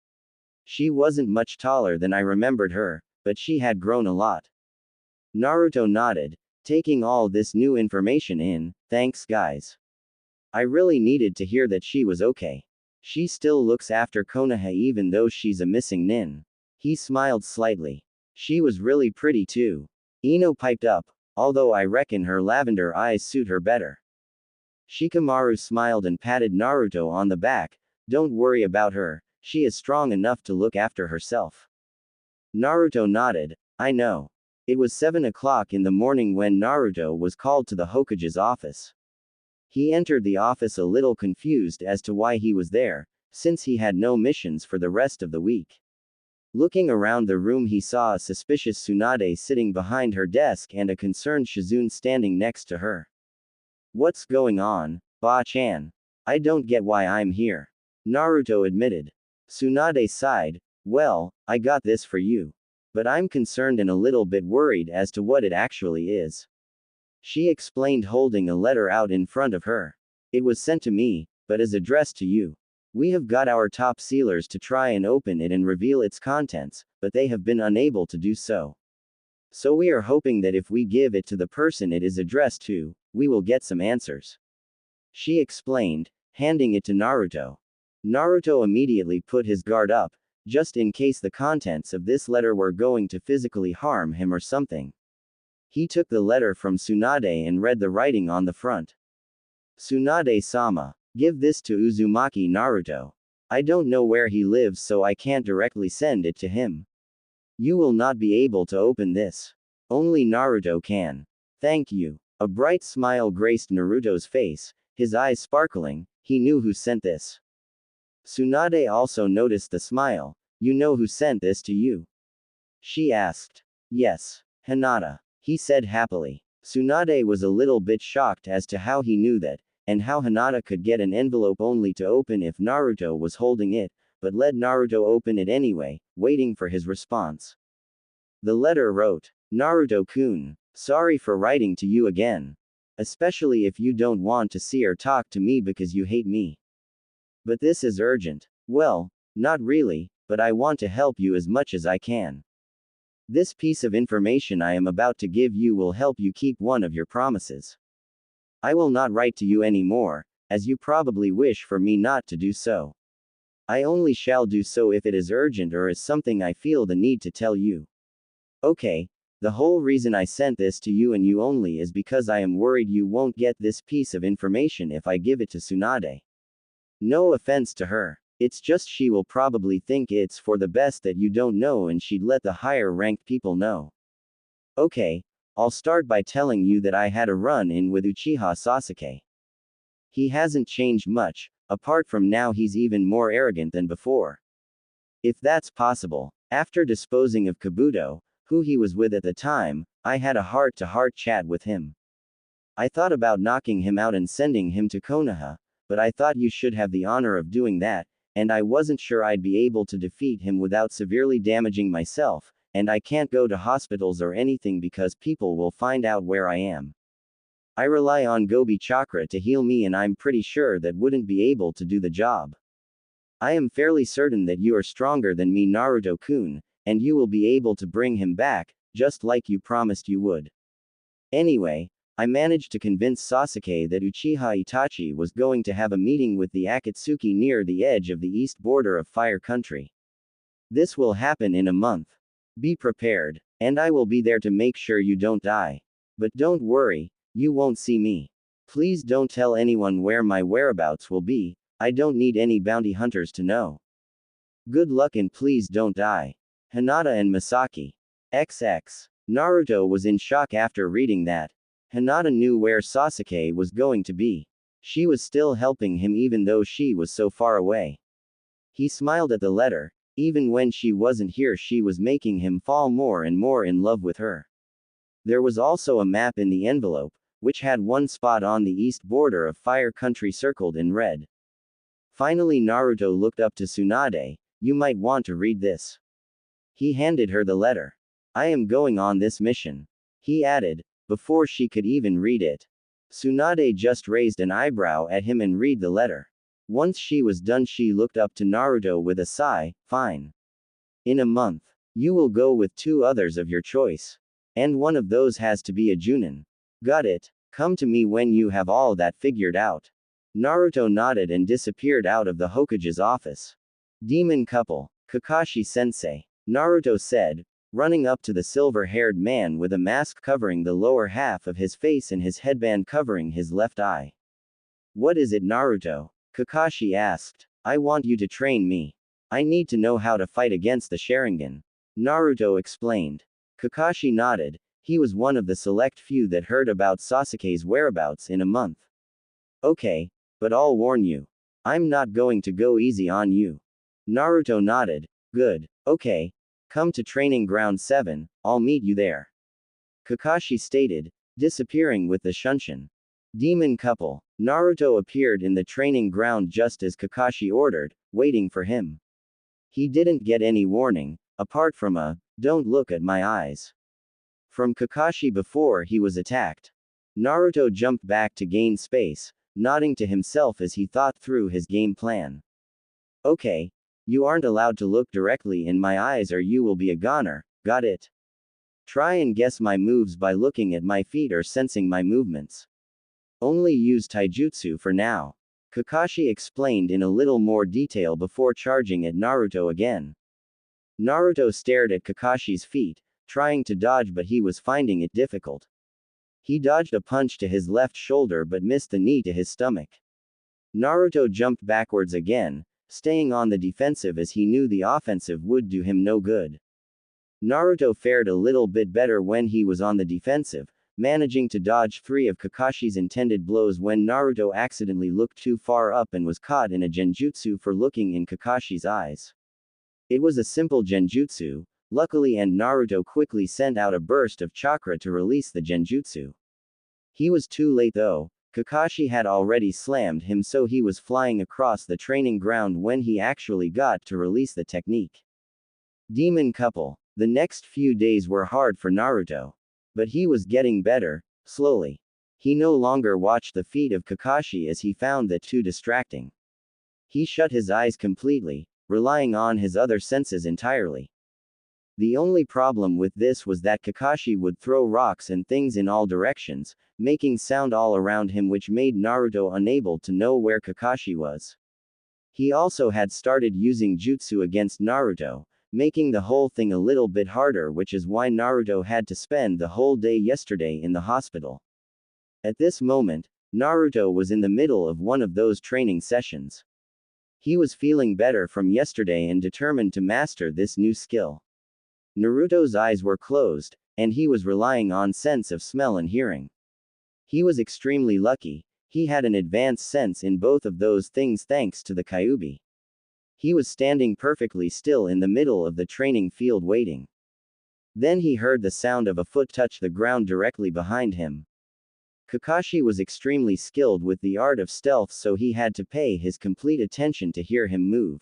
She wasn't much taller than I remembered her, but she had grown a lot. Naruto nodded, taking all this new information in. Thanks guys. I really needed to hear that she was okay. She still looks after Konoha even though she's a missing nin. He smiled slightly. She was really pretty too. Ino piped up, although I reckon her lavender eyes suit her better. Shikamaru smiled and patted Naruto on the back. Don't worry about her, she is strong enough to look after herself. Naruto nodded. I know. It was 7 o'clock in the morning when Naruto was called to the Hokage's office. He entered the office a little confused as to why he was there, since he had no missions for the rest of the week. Looking around the room, he saw a suspicious Tsunade sitting behind her desk and a concerned Shizune standing next to her. What's going on, Ba-chan? I don't get why I'm here. Naruto admitted. Tsunade sighed. Well, I got this for you. But I'm concerned and a little bit worried as to what it actually is. She explained, holding a letter out in front of her. It was sent to me, but is addressed to you. We have got our top sealers to try and open it and reveal its contents, but they have been unable to do so. So we are hoping that if we give it to the person it is addressed to, we will get some answers. She explained, handing it to Naruto. Naruto immediately put his guard up, just in case the contents of this letter were going to physically harm him or something. He took the letter from Tsunade and read the writing on the front. Tsunade-sama, give this to Uzumaki Naruto. I don't know where he lives, so I can't directly send it to him. You will not be able to open this. Only Naruto can. Thank you. A bright smile graced Naruto's face, his eyes sparkling. He knew who sent this. Tsunade also noticed the smile. You know who sent this to you? She asked. Yes, Hinata. He said happily. Tsunade was a little bit shocked as to how he knew that, and how Hinata could get an envelope only to open if Naruto was holding it, but let Naruto open it anyway, waiting for his response. The letter wrote, Naruto-kun, sorry for writing to you again. Especially if you don't want to see or talk to me because you hate me. But this is urgent. Well, not really, but I want to help you as much as I can. This piece of information I am about to give you will help you keep one of your promises. I will not write to you anymore, as you probably wish for me not to do so. I only shall do so if it is urgent or is something I feel the need to tell you. Okay, the whole reason I sent this to you and you only is because I am worried you won't get this piece of information if I give it to Tsunade. No offense to her. It's just she will probably think it's for the best that you don't know and she'd let the higher ranked people know. Okay, I'll start by telling you that I had a run-in with Uchiha Sasuke. He hasn't changed much, apart from now he's even more arrogant than before. If that's possible, after disposing of Kabuto, who he was with at the time, I had a heart-to-heart chat with him. I thought about knocking him out and sending him to Konoha, but I thought you should have the honor of doing that, and I wasn't sure I'd be able to defeat him without severely damaging myself, and I can't go to hospitals or anything because people will find out where I am. I rely on Gobi Chakra to heal me and I'm pretty sure that wouldn't be able to do the job. I am fairly certain that you are stronger than me, Naruto-kun, and you will be able to bring him back, just like you promised you would. Anyway, I managed to convince Sasuke that Uchiha Itachi was going to have a meeting with the Akatsuki near the edge of the east border of Fire Country. This will happen in a month. Be prepared, and I will be there to make sure you don't die. But don't worry, you won't see me. Please don't tell anyone where my whereabouts will be, I don't need any bounty hunters to know. Good luck and please don't die. Hinata and Misaki. XX. Naruto was in shock after reading that. Hinata knew where Sasuke was going to be. She was still helping him even though she was so far away. He smiled at the letter. Even when she wasn't here, she was making him fall more and more in love with her. There was also a map in the envelope, which had one spot on the east border of Fire Country circled in red. Finally, Naruto looked up to Tsunade. You might want to read this. He handed her the letter. I am going on this mission. He added, before she could even read it. Tsunade just raised an eyebrow at him and read the letter. Once she was done, she looked up to Naruto with a sigh. Fine. In a month, you will go with 2 others of your choice. And one of those has to be a Junin. Got it. Come to me when you have all that figured out. Naruto nodded and disappeared out of the Hokage's office. Demon couple, Kakashi-sensei. Naruto said, running up to the silver-haired man with a mask covering the lower half of his face and his headband covering his left eye. What is it, Naruto? Kakashi asked. I want you to train me. I need to know how to fight against the Sharingan. Naruto explained. Kakashi nodded. He was one of the select few that heard about Sasuke's whereabouts in a month. Okay, but I'll warn you. I'm not going to go easy on you. Naruto nodded. Good. Okay. Come to Training Ground 7, I'll meet you there. Kakashi stated, disappearing with the Shunshin. Demon couple. Naruto appeared in the training ground just as Kakashi ordered, waiting for him. He didn't get any warning, apart from a, don't look at my eyes, from Kakashi before he was attacked. Naruto jumped back to gain space, nodding to himself as he thought through his game plan. Okay. You aren't allowed to look directly in my eyes or you will be a goner, got it? Try and guess my moves by looking at my feet or sensing my movements. Only use taijutsu for now. Kakashi explained in a little more detail before charging at Naruto again. Naruto stared at Kakashi's feet, trying to dodge but he was finding it difficult. He dodged a punch to his left shoulder but missed the knee to his stomach. Naruto jumped backwards again, staying on the defensive as he knew the offensive would do him no good. Naruto fared a little bit better when he was on the defensive, managing to dodge 3 of Kakashi's intended blows when Naruto accidentally looked too far up and was caught in a genjutsu for looking in Kakashi's eyes. It was a simple genjutsu, luckily, and Naruto quickly sent out a burst of chakra to release the genjutsu. He was too late though. Kakashi had already slammed him, so he was flying across the training ground when he actually got to release the technique. Demon couple. The next few days were hard for Naruto. But he was getting better, slowly. He no longer watched the feet of Kakashi as he found that too distracting. He shut his eyes completely, relying on his other senses entirely. The only problem with this was that Kakashi would throw rocks and things in all directions, making sound all around him, which made Naruto unable to know where Kakashi was. He also had started using jutsu against Naruto, making the whole thing a little bit harder, which is why Naruto had to spend the whole day yesterday in the hospital. At this moment, Naruto was in the middle of one of those training sessions. He was feeling better from yesterday and determined to master this new skill. Naruto's eyes were closed, and he was relying on sense of smell and hearing. He was extremely lucky. He had an advanced sense in both of those things thanks to the Kyuubi. He was standing perfectly still in the middle of the training field waiting. Then he heard the sound of a foot touch the ground directly behind him. Kakashi was extremely skilled with the art of stealth, so he had to pay his complete attention to hear him move.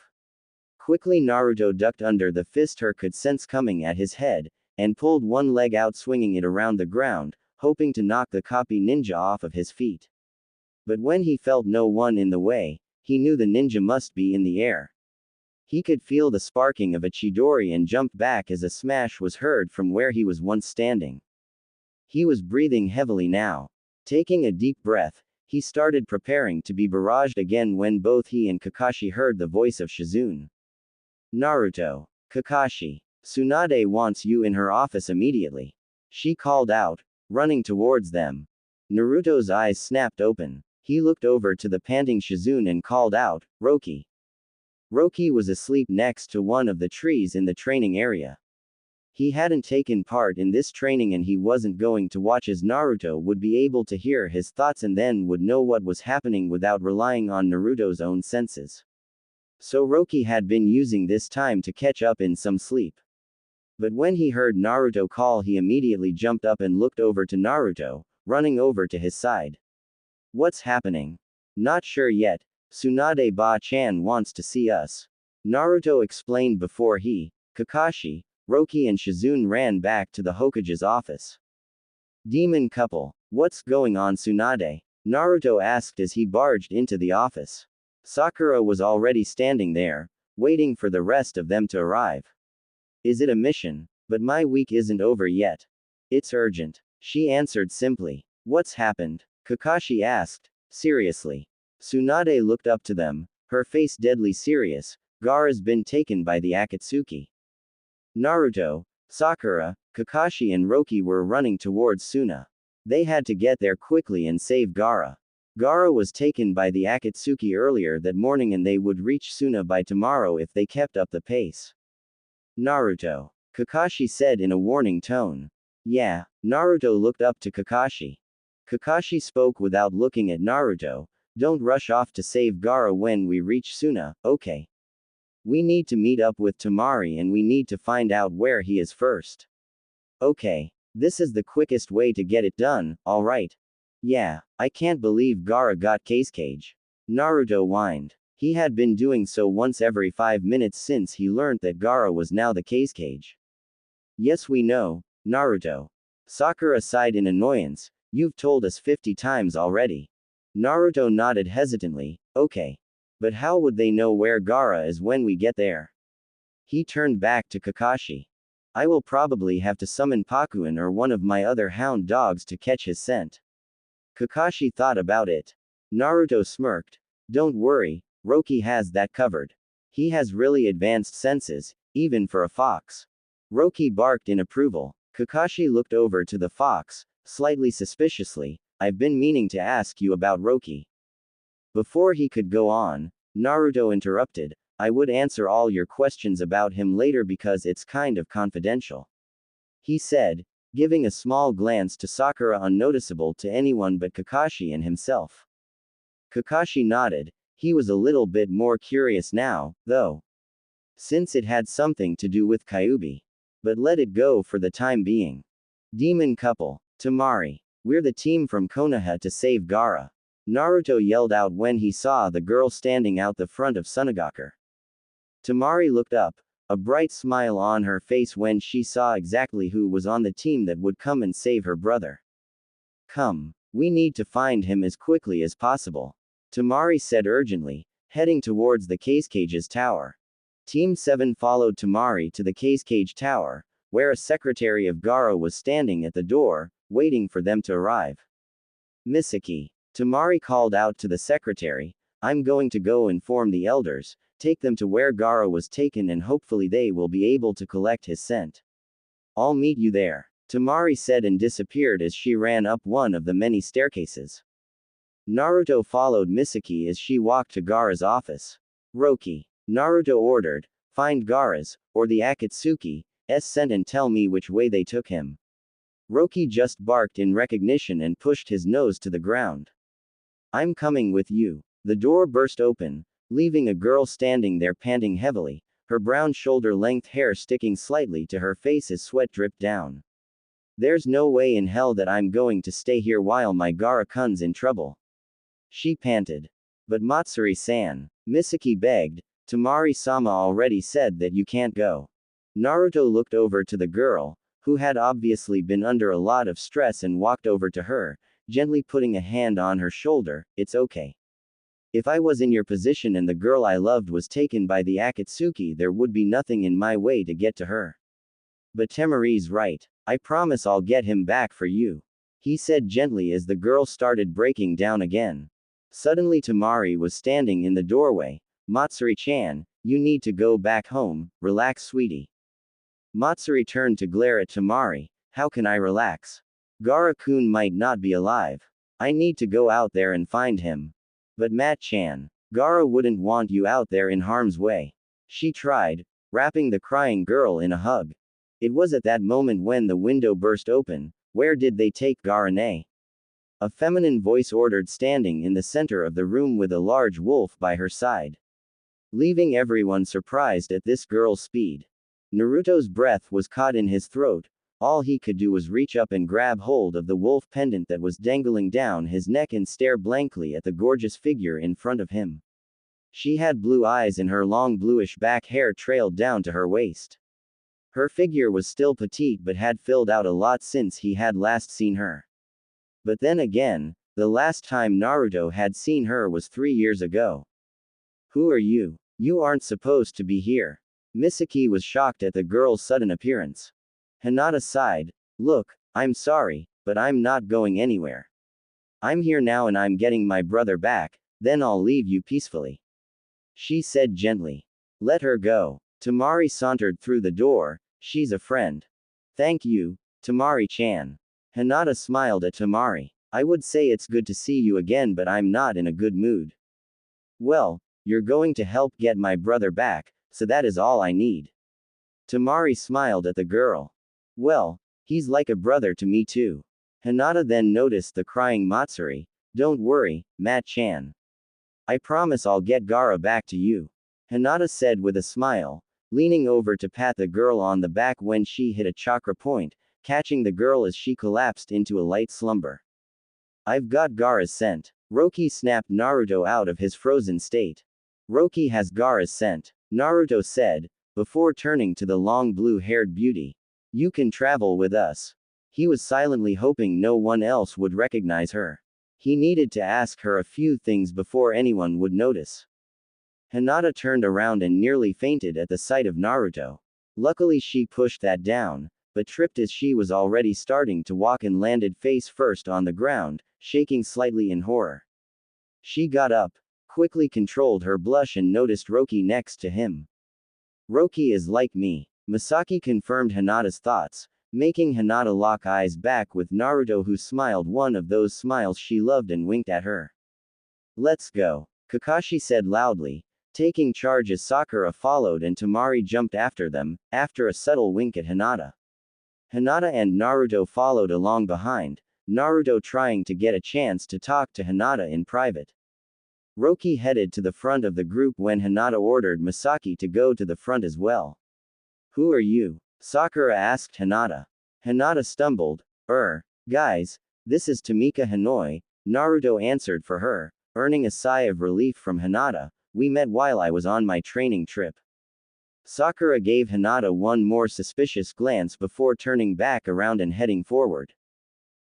Quickly Naruto ducked under the fist he could sense coming at his head, and pulled one leg out, swinging it around the ground, hoping to knock the copy ninja off of his feet. But when he felt no one in the way, he knew the ninja must be in the air. He could feel the sparking of a Chidori and jumped back as a smash was heard from where he was once standing. He was breathing heavily now. Taking a deep breath, he started preparing to be barraged again when both he and Kakashi heard the voice of Shizune. Naruto. Kakashi. Tsunade wants you in her office immediately. She called out, running towards them. Naruto's eyes snapped open. He looked over to the panting Shizune and called out, Roki. Roki was asleep next to one of the trees in the training area. He hadn't taken part in this training and he wasn't going to watch as Naruto would be able to hear his thoughts and then would know what was happening without relying on Naruto's own senses. So Roki had been using this time to catch up in some sleep. But when he heard Naruto call, he immediately jumped up and looked over to Naruto, running over to his side. What's happening? Not sure yet. Tsunade Ba-chan wants to see us. Naruto explained before he, Kakashi, Roki and Shizune ran back to the Hokage's office. Demon couple. What's going on, Tsunade? Naruto asked as he barged into the office. Sakura was already standing there, waiting for the rest of them to arrive. Is it a mission? But my week isn't over yet. It's urgent. She answered simply. What's happened? Kakashi asked, seriously. Tsunade looked up to them, her face deadly serious. Gaara's been taken by the Akatsuki. Naruto, Sakura, Kakashi and Roki were running towards Suna. They had to get there quickly and save Gaara. Gaara was taken by the Akatsuki earlier that morning and they would reach Suna by tomorrow if they kept up the pace. Naruto. Kakashi said in a warning tone. Yeah. Naruto looked up to Kakashi. Kakashi spoke without looking at Naruto. Don't rush off to save Gaara when we reach Suna, okay? We need to meet up with Temari and we need to find out where he is first. Okay. This is the quickest way to get it done, alright? Yeah, I can't believe Gaara got cage. Naruto whined. He had been doing so once every 5 minutes since he learned that Gaara was now the cage. Yes, we know, Naruto. Sakura sighed in annoyance. You've told us 50 times already. Naruto nodded hesitantly. Okay. But how would they know where Gaara is when we get there? He turned back to Kakashi. I will probably have to summon Pakuin or one of my other hound dogs to catch his scent. Kakashi thought about it. Naruto smirked. Don't worry, Roki has that covered. He has really advanced senses, even for a fox. Roki barked in approval. Kakashi looked over to the fox, slightly suspiciously. I've been meaning to ask you about Roki. Before he could go on, Naruto interrupted. I would answer all your questions about him later because it's kind of confidential. He said, giving a small glance to Sakura unnoticeable to anyone but Kakashi and himself. Kakashi nodded. He was a little bit more curious now, though. Since it had something to do with Kyuubi. But let it go for the time being. Demon couple. Temari. We're the team from Konoha to save Gaara. Naruto yelled out when he saw the girl standing out the front of Sunagakure. Temari looked up, a bright smile on her face when she saw exactly who was on the team that would come and save her brother. Come. We need to find him as quickly as possible. Temari said urgently, heading towards the cage's tower. Team 7 followed Temari to the cage tower, where a secretary of Gaara was standing at the door, waiting for them to arrive. Misaki. Temari called out to the secretary, I'm going to go inform the elders, take them to where Gaara was taken and hopefully they will be able to collect his scent. I'll meet you there. Temari said and disappeared as she ran up one of the many staircases. Naruto followed Misaki as she walked to Gaara's office. Roki. Naruto ordered, find Gaara's, or the Akatsuki's scent and tell me which way they took him. Roki just barked in recognition and pushed his nose to the ground. I'm coming with you. The door burst open, leaving a girl standing there panting heavily, her brown shoulder-length hair sticking slightly to her face as sweat dripped down. There's no way in hell that I'm going to stay here while my Gaara-kun's in trouble. She panted. But Matsuri-san, Misaki begged, Temari-sama already said that you can't go. Naruto looked over to the girl, who had obviously been under a lot of stress and walked over to her, gently putting a hand on her shoulder. It's okay. If I was in your position and the girl I loved was taken by the Akatsuki, there would be nothing in my way to get to her. But Temari's right. I promise I'll get him back for you. He said gently as the girl started breaking down again. Suddenly Temari was standing in the doorway. Matsuri-chan, you need to go back home, relax sweetie. Matsuri turned to glare at Temari. How can I relax? Gaara-kun might not be alive. I need to go out there and find him. But Mat-chan, Gaara wouldn't want you out there in harm's way. She tried, wrapping the crying girl in a hug. It was at that moment when the window burst open. Where did they take Gaara-ne? A feminine voice ordered, standing in the center of the room with a large wolf by her side. Leaving everyone surprised at this girl's speed. Naruto's breath was caught in his throat. All he could do was reach up and grab hold of the wolf pendant that was dangling down his neck and stare blankly at the gorgeous figure in front of him. She had blue eyes and her long bluish back hair trailed down to her waist. Her figure was still petite but had filled out a lot since he had last seen her. But then again, the last time Naruto had seen her was 3 years ago. Who are you? You aren't supposed to be here. Misaki was shocked at the girl's sudden appearance. Hinata sighed. Look, I'm sorry, but I'm not going anywhere. I'm here now and I'm getting my brother back, then I'll leave you peacefully. She said gently. Let her go. Temari sauntered through the door. She's a friend. Thank you, Temari-chan. Hinata smiled at Temari. I would say it's good to see you again, but I'm not in a good mood. Well, you're going to help get my brother back, so that is all I need. Tamari smiled at the girl. Well, he's like a brother to me too. Hinata then noticed the crying Matsuri. Don't worry, Mat-chan. I promise I'll get Gaara back to you. Hinata said with a smile, leaning over to pat the girl on the back when she hit a chakra point, catching the girl as she collapsed into a light slumber. I've got Gaara's scent. Roki snapped Naruto out of his frozen state. Roki has Gaara's scent, Naruto said, before turning to the long blue-haired beauty. You can travel with us. He was silently hoping no one else would recognize her. He needed to ask her a few things before anyone would notice. Hinata turned around and nearly fainted at the sight of Naruto. Luckily she pushed that down, but tripped as she was already starting to walk and landed face first on the ground, shaking slightly in horror. She got up, quickly controlled her blush and noticed Roki next to him. Roki is like me. Masaki confirmed Hinata's thoughts, making Hinata lock eyes back with Naruto, who smiled one of those smiles she loved and winked at her. Let's go, Kakashi said loudly, taking charge as Sakura followed and Tamari jumped after them, after a subtle wink at Hinata. Hinata and Naruto followed along behind, Naruto trying to get a chance to talk to Hinata in private. Roki headed to the front of the group when Hinata ordered Masaki to go to the front as well. Who are you? Sakura asked Hinata. Hinata stumbled. Guys, this is Tamika Hanoi, Naruto answered for her, earning a sigh of relief from Hinata. We met while I was on my training trip. Sakura gave Hinata one more suspicious glance before turning back around and heading forward.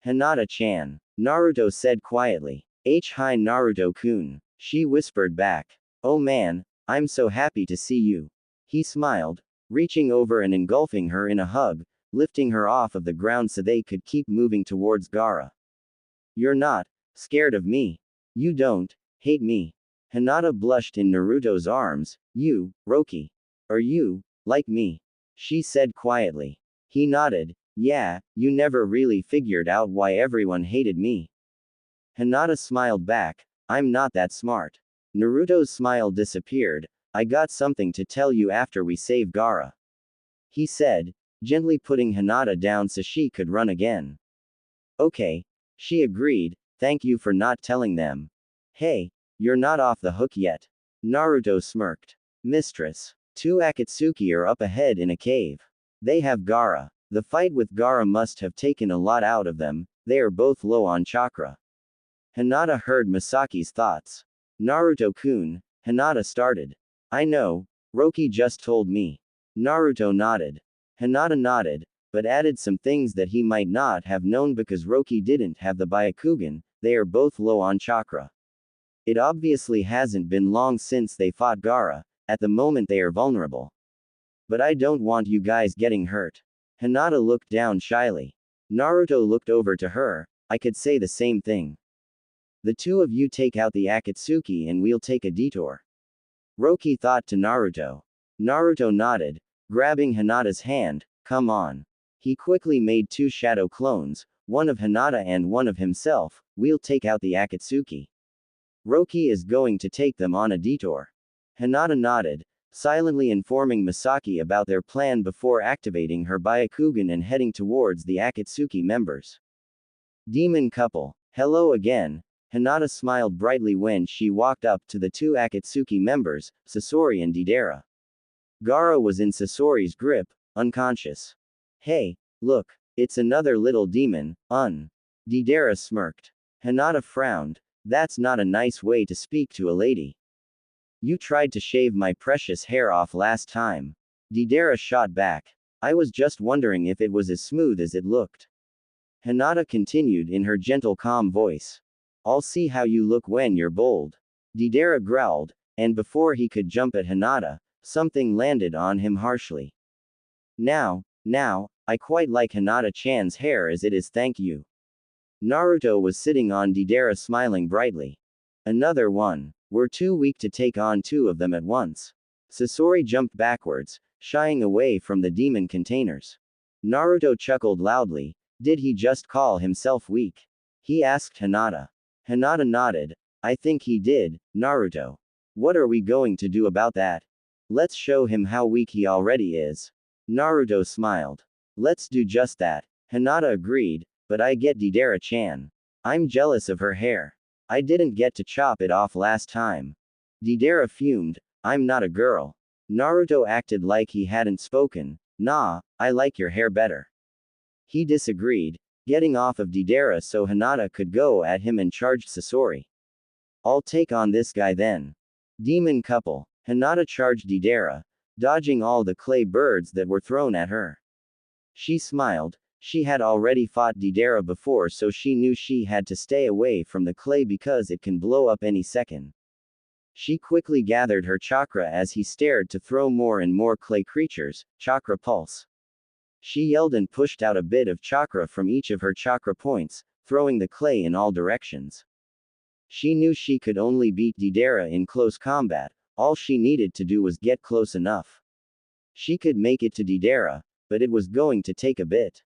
Hinata-chan, Naruto said quietly. Hi Naruto-kun, she whispered back. Oh man, I'm so happy to see you. He smiled, reaching over and engulfing her in a hug, lifting her off of the ground so they could keep moving towards Gaara. You're not scared of me. You don't hate me. Hinata blushed in Naruto's arms. You, Roki. Are you like me? She said quietly. He nodded. Yeah, you never really figured out why everyone hated me. Hinata smiled back. I'm not that smart. Naruto's smile disappeared. I got something to tell you after we save Gaara. He said, gently putting Hinata down so she could run again. Okay. She agreed. Thank you for not telling them. Hey, you're not off the hook yet. Naruto smirked. Mistress. Two Akatsuki are up ahead in a cave. They have Gaara. The fight with Gaara must have taken a lot out of them. They are both low on chakra. Hinata heard Masaki's thoughts. Naruto-kun, Hinata started. I know, Roki just told me. Naruto nodded. Hinata nodded, but added some things that he might not have known because Roki didn't have the Byakugan. They are both low on chakra. It obviously hasn't been long since they fought Gaara. At the moment they are vulnerable. But I don't want you guys getting hurt. Hinata looked down shyly. Naruto looked over to her. I could say the same thing. The two of you take out the Akatsuki and we'll take a detour. Roki thought to Naruto. Naruto nodded, grabbing Hinata's hand. Come on. He quickly made two shadow clones, one of Hinata and one of himself. We'll take out the Akatsuki. Roki is going to take them on a detour. Hinata nodded, silently informing Masaki about their plan before activating her Byakugan and heading towards the Akatsuki members. Demon couple. Hello again. Hinata smiled brightly when she walked up to the two Akatsuki members, Sasori and Deidara. Gaara was in Sasori's grip, unconscious. Hey, look, it's another little demon, Deidara smirked. Hinata frowned. That's not a nice way to speak to a lady. You tried to shave my precious hair off last time. Deidara shot back. I was just wondering if it was as smooth as it looked. Hinata continued in her gentle calm voice. I'll see how you look when you're bold. Deidara growled, and before he could jump at Hinata, something landed on him harshly. Now, I quite like Hinata-chan's hair as it is, thank you. Naruto was sitting on Deidara smiling brightly. Another one. We're too weak to take on two of them at once. Sasori jumped backwards, shying away from the demon containers. Naruto chuckled loudly. Did he just call himself weak? he asked Hinata. Hinata nodded. I think he did, Naruto. What are we going to do about that? Let's show him how weak he already is. Naruto smiled. Let's do just that. Hinata agreed, but I get Deidara-chan. I'm jealous of her hair. I didn't get to chop it off last time. Deidara fumed. I'm not a girl. Naruto acted like he hadn't spoken. Nah, I like your hair better. He disagreed, getting off of Deidara so Hinata could go at him and charged Sasori. I'll take on this guy then. Demon couple. Hinata charged Deidara, dodging all the clay birds that were thrown at her. She smiled. She had already fought Deidara before, so she knew she had to stay away from the clay because it can blow up any second. She quickly gathered her chakra as he stared to throw more and more clay creatures, chakra pulse. She yelled and pushed out a bit of chakra from each of her chakra points, throwing the clay in all directions. She knew she could only beat Deidara in close combat, all she needed to do was get close enough. She could make it to Deidara, but it was going to take a bit.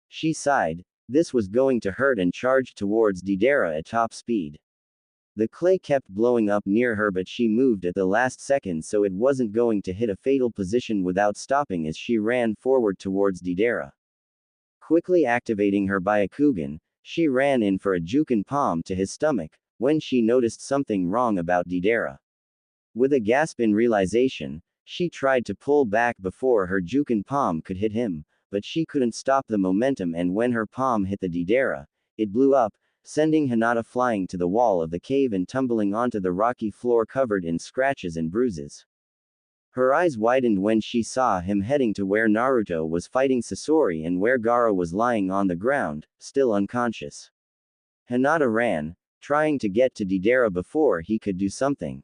She sighed. This was going to hurt and charged towards Deidara at top speed. The clay kept blowing up near her, but she moved at the last second so it wasn't going to hit a fatal position without stopping as she ran forward towards Deidara. Quickly activating her Byakugan, she ran in for a Juken palm to his stomach, when she noticed something wrong about Deidara. With a gasp in realization, she tried to pull back before her Juken palm could hit him, but she couldn't stop the momentum, and when her palm hit the Deidara, it blew up, sending Hinata flying to the wall of the cave and tumbling onto the rocky floor covered in scratches and bruises. Her eyes widened when she saw him heading to where Naruto was fighting Sasori and where Gaara was lying on the ground, still unconscious. Hinata ran, trying to get to Deidara before he could do something.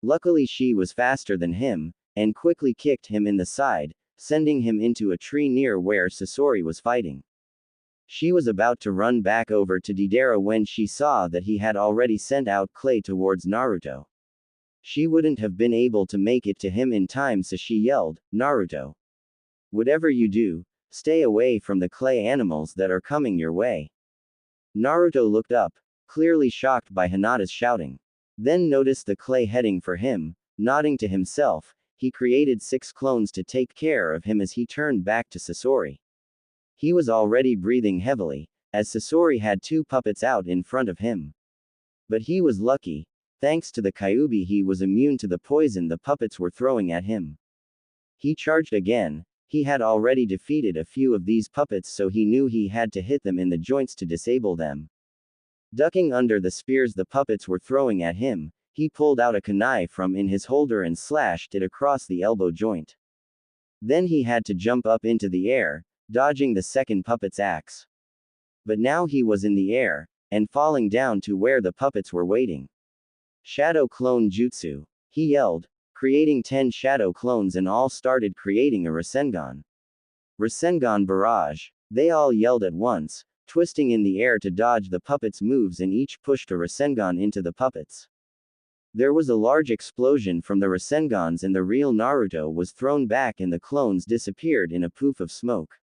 Luckily she was faster than him, and quickly kicked him in the side, sending him into a tree near where Sasori was fighting. She was about to run back over to Deidara when she saw that he had already sent out clay towards Naruto. She wouldn't have been able to make it to him in time, so she yelled, Naruto. Whatever you do, stay away from the clay animals that are coming your way. Naruto looked up, clearly shocked by Hinata's shouting. Then noticed the clay heading for him. Nodding to himself, he created 6 clones to take care of him as he turned back to Sasori. He was already breathing heavily, as Sasori had 2 puppets out in front of him. But he was lucky. Thanks to the Kyuubi, he was immune to the poison the puppets were throwing at him. He charged again. He had already defeated a few of these puppets, so he knew he had to hit them in the joints to disable them. Ducking under the spears the puppets were throwing at him, he pulled out a kunai from in his holder and slashed it across the elbow joint. Then he had to jump up into the air, dodging the second puppet's axe. But now he was in the air, and falling down to where the puppets were waiting. Shadow Clone Jutsu, he yelled, creating 10 shadow clones and all started creating a Rasengan. Rasengan barrage. They all yelled at once, twisting in the air to dodge the puppets' moves, and each pushed a Rasengan into the puppets. There was a large explosion from the Rasengans and the real Naruto was thrown back and the clones disappeared in a poof of smoke.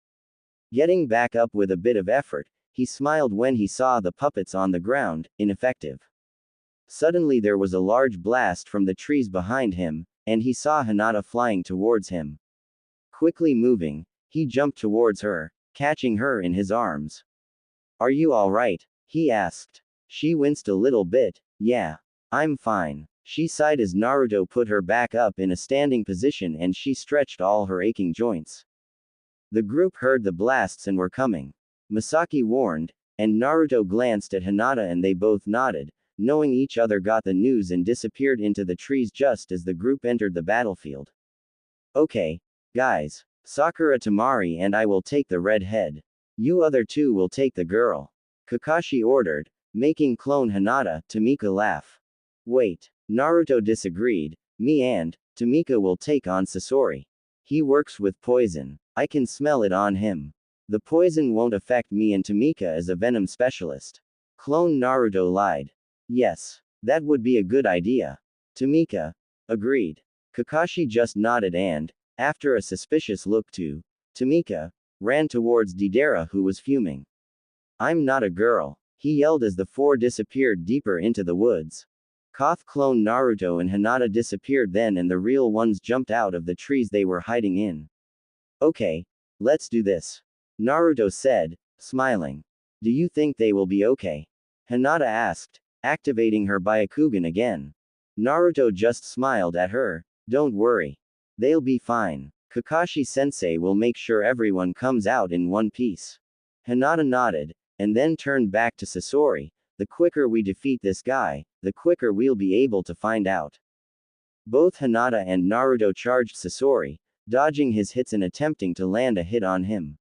Getting back up with a bit of effort, he smiled when he saw the puppets on the ground, ineffective. Suddenly there was a large blast from the trees behind him, and he saw Hinata flying towards him. Quickly moving, he jumped towards her, catching her in his arms. Are you alright? He asked. She winced a little bit. Yeah. I'm fine. She sighed as Naruto put her back up in a standing position and she stretched all her aching joints. The group heard the blasts and were coming. Masaki warned, and Naruto glanced at Hinata and they both nodded, knowing each other got the news, and disappeared into the trees just as the group entered the battlefield. Okay, guys. Sakura Tamari and I will take the red head. You other 2 will take the girl. Kakashi ordered, making clone Hinata, Tamika laugh. Wait. Naruto disagreed. Me and Tamika will take on Sasori. He works with poison. I can smell it on him. The poison won't affect me, and Tamika is a venom specialist. Clone Naruto lied. Yes. That would be a good idea. Tamika agreed. Kakashi just nodded and, after a suspicious look to Tamika, ran towards Deidara, who was fuming. I'm not a girl, he yelled as the four disappeared deeper into the woods. Koth clone Naruto and Hinata disappeared then and the real ones jumped out of the trees they were hiding in. Okay, let's do this. Naruto said, smiling. Do you think they will be okay? Hinata asked, activating her Byakugan again. Naruto just smiled at her. Don't worry. They'll be fine. Kakashi-sensei will make sure everyone comes out in one piece. Hinata nodded, and then turned back to Sasori. The quicker we defeat this guy, the quicker we'll be able to find out. Both Hinata and Naruto charged Sasori, dodging his hits and attempting to land a hit on him.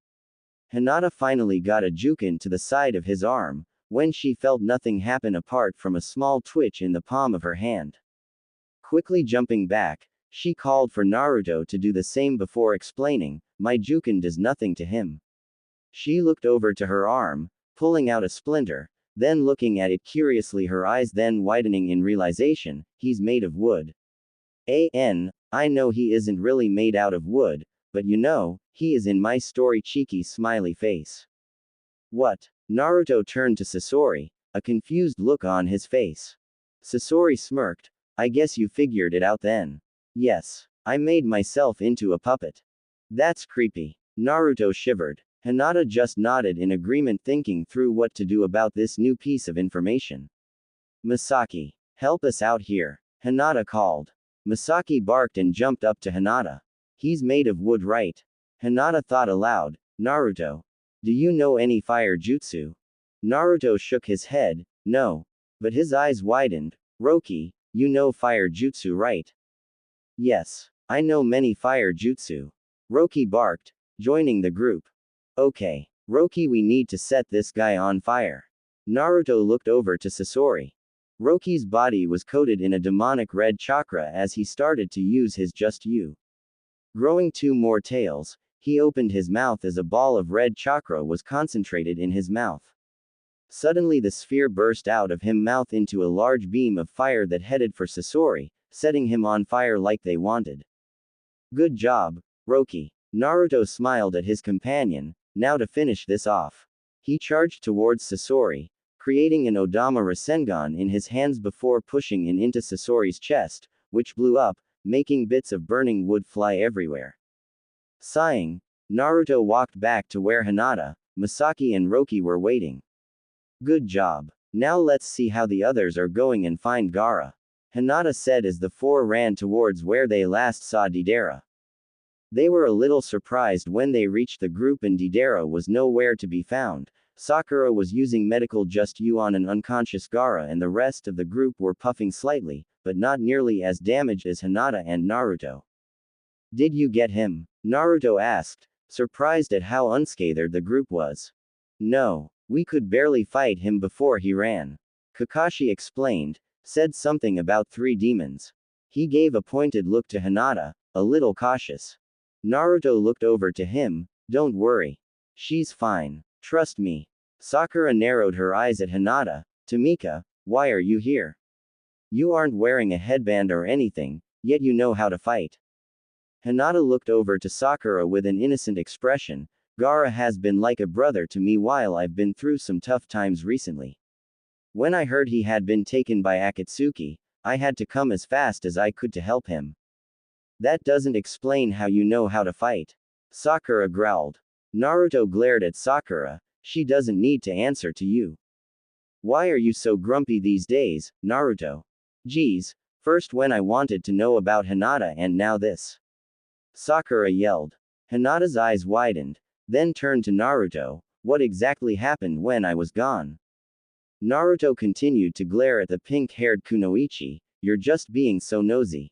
Hinata finally got a jukin to the side of his arm, when she felt nothing happen apart from a small twitch in the palm of her hand. Quickly jumping back, she called for Naruto to do the same before explaining, my jukin does nothing to him. She looked over to her arm, pulling out a splinter, then looking at it curiously, her eyes then widening in realization, he's made of wood. I know he isn't really made out of wood, but you know, he is in my story. Cheeky smiley face. What? Naruto turned to Sasori, a confused look on his face. Sasori smirked, I guess you figured it out then. Yes, I made myself into a puppet. That's creepy. Naruto shivered. Hinata just nodded in agreement, thinking through what to do about this new piece of information. Misaki, help us out here, Hinata called. Misaki barked and jumped up to Hinata. He's made of wood, right? Hinata thought aloud, Naruto. Do you know any fire jutsu? Naruto shook his head, no. But his eyes widened, Roki, you know fire jutsu, right? Yes, I know many fire jutsu. Roki barked, joining the group. Okay, Roki, we need to set this guy on fire. Naruto looked over to Sasori. Roki's body was coated in a demonic red chakra as he started to use his Just You. Growing two more tails, he opened his mouth as a ball of red chakra was concentrated in his mouth. Suddenly the sphere burst out of him mouth into a large beam of fire that headed for Sasori, setting him on fire like they wanted. Good job, Roki. Naruto smiled at his companion. Now to finish this off. He charged towards Sasori, creating an Odama Rasengan in his hands before pushing in into Sasori's chest, which blew up, making bits of burning wood fly everywhere. Sighing, Naruto walked back to where Hinata, Misaki and Roki were waiting. Good job. Now let's see how the others are going and find Gaara. Hinata said as the four ran towards where they last saw Deidara. They were a little surprised when they reached the group and Deidara was nowhere to be found. Sakura was using medical Just You on an unconscious Gaara and the rest of the group were puffing slightly, but not nearly as damaged as Hinata and Naruto. Did you get him? Naruto asked, surprised at how unscathed the group was. No, we could barely fight him before he ran. Kakashi explained, said something about 3 demons. He gave a pointed look to Hinata, a little cautious. Naruto looked over to him, don't worry. She's fine. Trust me. Sakura narrowed her eyes at Hinata, Tamika, why are you here? You aren't wearing a headband or anything, yet you know how to fight. Hinata looked over to Sakura with an innocent expression, Gaara has been like a brother to me while I've been through some tough times recently. When I heard he had been taken by Akatsuki, I had to come as fast as I could to help him. That doesn't explain how you know how to fight. Sakura growled. Naruto glared at Sakura, she doesn't need to answer to you. Why are you so grumpy these days, Naruto? Geez, first when I wanted to know about Hinata and now this. Sakura yelled. Hinata's eyes widened, then turned to Naruto, what exactly happened when I was gone? Naruto continued to glare at the pink-haired Kunoichi, you're just being so nosy.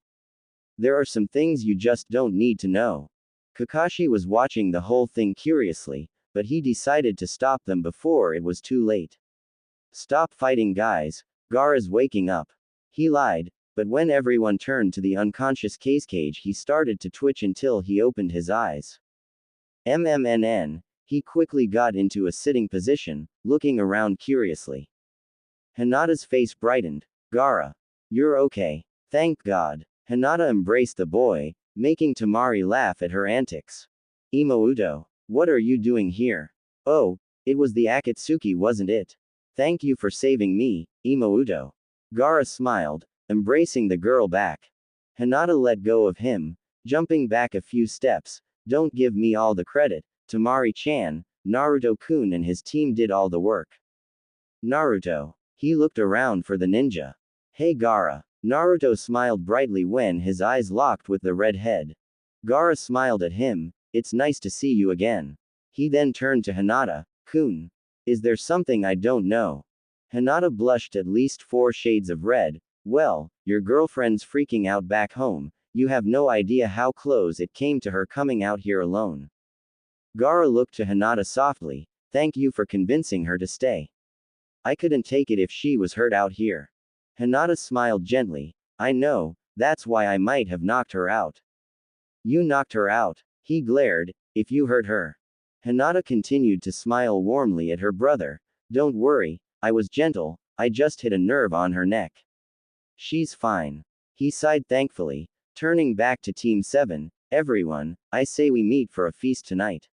There are some things you just don't need to know. Kakashi was watching the whole thing curiously, but he decided to stop them before it was too late. Stop fighting, guys, Gaara's waking up. He lied, but when everyone turned to the unconscious cage, he started to twitch until he opened his eyes. He quickly got into a sitting position, looking around curiously. Hinata's face brightened. Gaara. You're okay. Thank God. Hinata embraced the boy, making Tamari laugh at her antics. Imouto. What are you doing here? Oh, it was the Akatsuki, wasn't it? Thank you for saving me, Imouto. Gaara smiled, embracing the girl back. Hinata let go of him, jumping back a few steps. Don't give me all the credit, Tamari-chan, Naruto-kun and his team did all the work. Naruto. He looked around for the ninja. Hey Gaara. Naruto smiled brightly when his eyes locked with the red head. Gaara smiled at him, it's nice to see you again. He then turned to Hinata, kun. Is there something I don't know? Hinata blushed at least 4 shades of red. Well, your girlfriend's freaking out back home, you have no idea how close it came to her coming out here alone. Gaara looked to Hinata softly, thank you for convincing her to stay. I couldn't take it if she was hurt out here. Hinata smiled gently, I know, that's why I might have knocked her out. You knocked her out, he glared, if you hurt her. Hinata continued to smile warmly at her brother, don't worry, I was gentle, I just hit a nerve on her neck. She's fine. He sighed thankfully, turning back to Team 7, everyone, I say we meet for a feast tonight.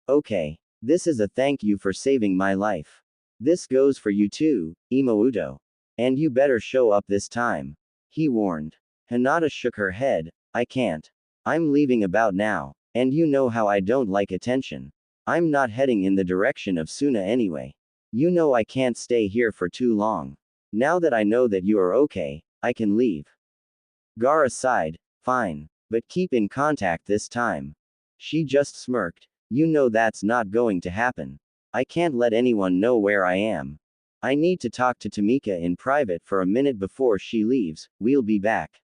Okay. This is a thank you for saving my life. This goes for you too, Imouto. And you better show up this time. He warned. Hinata shook her head, I can't. I'm leaving about now, and you know how I don't like attention. I'm not heading in the direction of Suna anyway. You know I can't stay here for too long. Now that I know that you are okay, I can leave. Gaara sighed, fine, but keep in contact this time. She just smirked, you know that's not going to happen. I can't let anyone know where I am. I need to talk to Tamika in private for a minute before she leaves, we'll be back.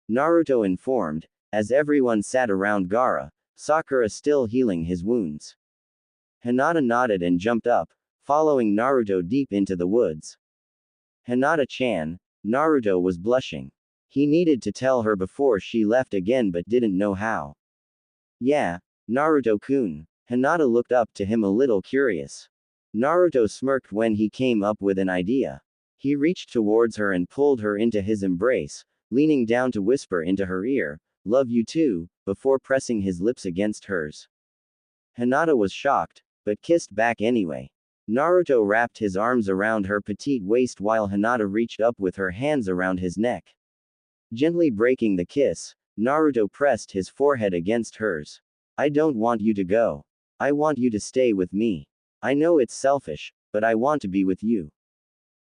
Naruto informed, as everyone sat around Gaara, Sakura still healing his wounds. Hinata nodded and jumped up, following Naruto deep into the woods. Hinata-chan, Naruto was blushing. He needed to tell her before she left again but didn't know how. Yeah, Naruto-kun. Hinata looked up to him a little curious. Naruto smirked when he came up with an idea. He reached towards her and pulled her into his embrace, leaning down to whisper into her ear, love you too, before pressing his lips against hers. Hinata was shocked, but kissed back anyway. Naruto wrapped his arms around her petite waist while Hinata reached up with her hands around his neck. Gently breaking the kiss, Naruto pressed his forehead against hers. I don't want you to go. I want you to stay with me. I know it's selfish, but I want to be with you.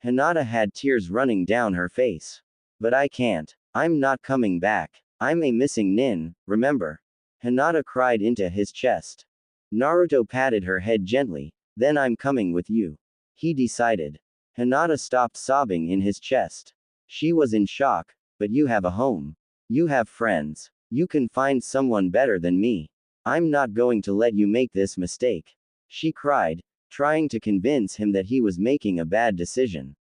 Hinata had tears running down her face. But I can't. I'm not coming back. I'm a missing nin, remember? Hinata cried into his chest. Naruto patted her head gently, then I'm coming with you. He decided. Hinata stopped sobbing in his chest. She was in shock, but you have a home. You have friends. You can find someone better than me. I'm not going to let you make this mistake. She cried, trying to convince him that he was making a bad decision.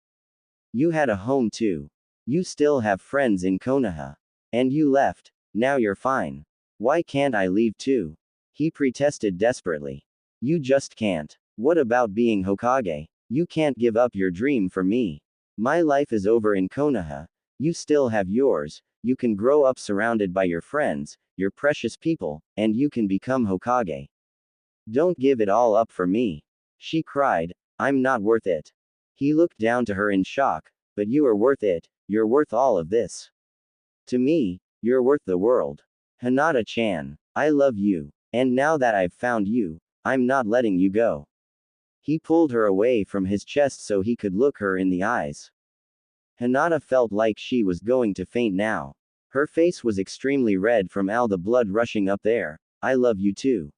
You had a home too. You still have friends in Konoha. And you left. Now you're fine. Why can't I leave too? He protested desperately. You just can't. What about being Hokage? You can't give up your dream for me. My life is over in Konoha. You still have yours. You can grow up surrounded by your friends, your precious people, and you can become Hokage. Don't give it all up for me. She cried, I'm not worth it. He looked down to her in shock, but you are worth it, you're worth all of this. To me, you're worth the world. Hinata-chan, I love you, and now that I've found you, I'm not letting you go. He pulled her away from his chest so he could look her in the eyes. Hinata felt like she was going to faint now. Her face was extremely red from all the blood rushing up there. I love you too.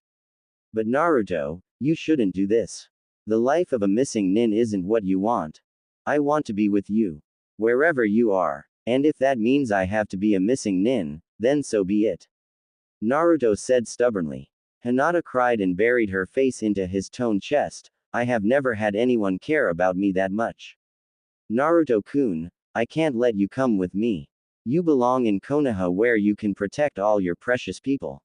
But Naruto, you shouldn't do this. The life of a missing nin isn't what you want. I want to be with you. Wherever you are. And if that means I have to be a missing nin, then so be it. Naruto said stubbornly. Hinata cried and buried her face into his toned chest. I have never had anyone care about me that much. Naruto-kun, I can't let you come with me. You belong in Konoha where you can protect all your precious people.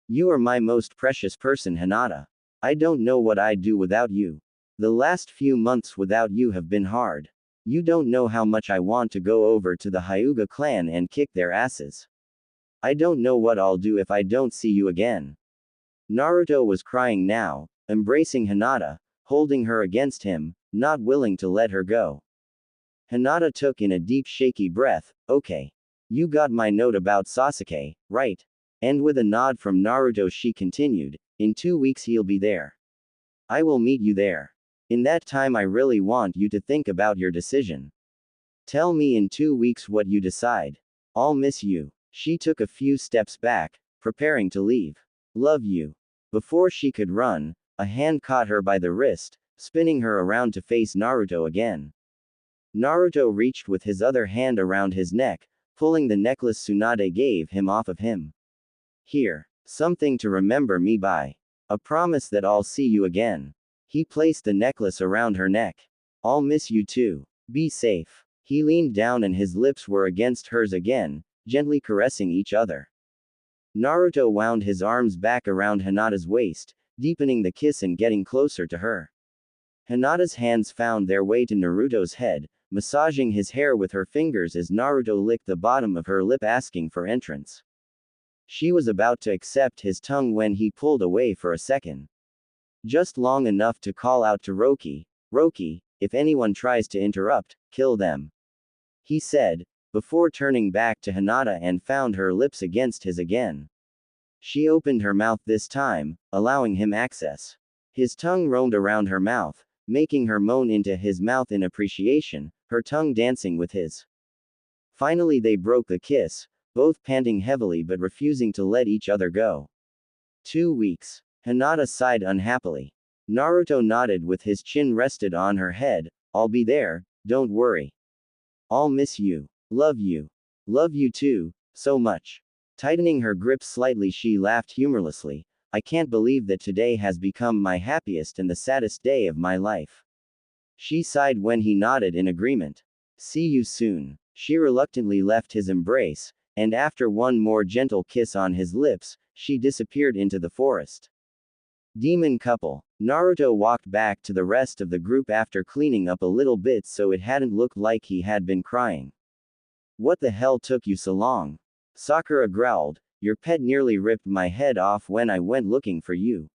You are my most precious person, Hinata. I don't know what I'd do without you. The last few months without you have been hard. You don't know how much I want to go over to the Hyuga clan and kick their asses. I don't know what I'll do if I don't see you again. Naruto was crying now, embracing Hinata, holding her against him. not willing to let her go. Hinata took in a deep shaky breath. Okay. You got my note about Sasuke, right? And with a nod from Naruto she continued, in 2 weeks he'll be there. I will meet you there. In that time I really want you to think about your decision. Tell me in 2 weeks what you decide. I'll miss you. She took a few steps back, preparing to leave. Love you. Before she could run, a hand caught her by the wrist, spinning her around to face Naruto again. Naruto reached with his other hand around his neck, pulling the necklace Tsunade gave him off of him. Here. Something to remember me by. A promise that I'll see you again. He placed the necklace around her neck. I'll miss you too. Be safe. He leaned down and his lips were against hers again, gently caressing each other. Naruto wound his arms back around Hinata's waist, deepening the kiss and getting closer to her. Hinata's hands found their way to Naruto's head, massaging his hair with her fingers as Naruto licked the bottom of her lip asking for entrance. She was about to accept his tongue when he pulled away for a second. Just long enough to call out to Roki, Roki, if anyone tries to interrupt, kill them. He said, before turning back to Hinata and found her lips against his again. She opened her mouth this time, allowing him access. His tongue roamed around her mouth, making her moan into his mouth in appreciation, her tongue dancing with his. Finally they broke the kiss, both panting heavily but refusing to let each other go. 2 weeks. Hinata sighed unhappily. Naruto nodded with his chin rested on her head. I'll be there, don't worry. I'll miss you. Love you. Love you too, so much. Tightening her grip slightly she laughed humorlessly. I can't believe that today has become my happiest and the saddest day of my life. She sighed when he nodded in agreement. See you soon. She reluctantly left his embrace, and after one more gentle kiss on his lips, she disappeared into the forest. Demon couple. Naruto walked back to the rest of the group after cleaning up a little bit so it hadn't looked like he had been crying. What the hell took you so long? Sakura growled, your pet nearly ripped my head off when I went looking for you.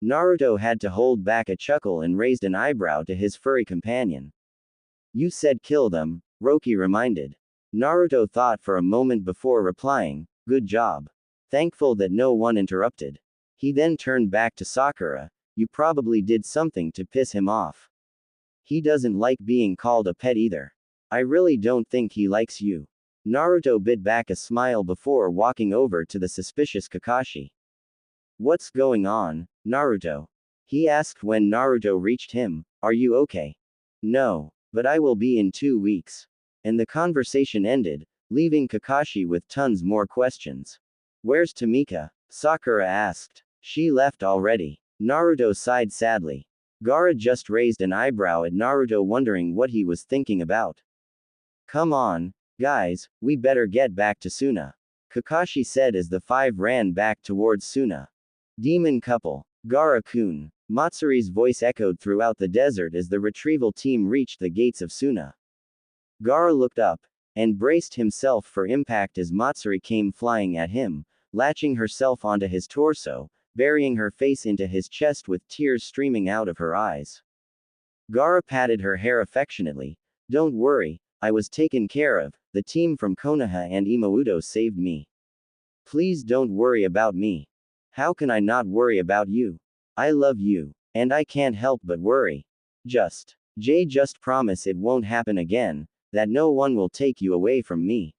Naruto had to hold back a chuckle and raised an eyebrow to his furry companion. You said kill them, Roki reminded. Naruto thought for a moment before replying, good job. Thankful that no one interrupted. He then turned back to Sakura, you probably did something to piss him off. He doesn't like being called a pet either. I really don't think he likes you. Naruto bit back a smile before walking over to the suspicious Kakashi. What's going on, Naruto? He asked when Naruto reached him, are you okay? No, but I will be in 2 weeks. And the conversation ended, leaving Kakashi with tons more questions. Where's Tamika? Sakura asked. She left already. Naruto sighed sadly. Gaara just raised an eyebrow at Naruto wondering what he was thinking about. Come on, guys, we better get back to Suna. Kakashi said as the 5 ran back towards Suna. Demon couple. Gaara-kun. Matsuri's voice echoed throughout the desert as the retrieval team reached the gates of Suna. Gaara looked up, and braced himself for impact as Matsuri came flying at him, latching herself onto his torso, burying her face into his chest with tears streaming out of her eyes. Gaara patted her hair affectionately. Don't worry, I was taken care of, the team from Konoha and Imouto saved me. Please don't worry about me. How can I not worry about you? I love you, and I can't help but worry. Just promise it won't happen again, that no one will take you away from me.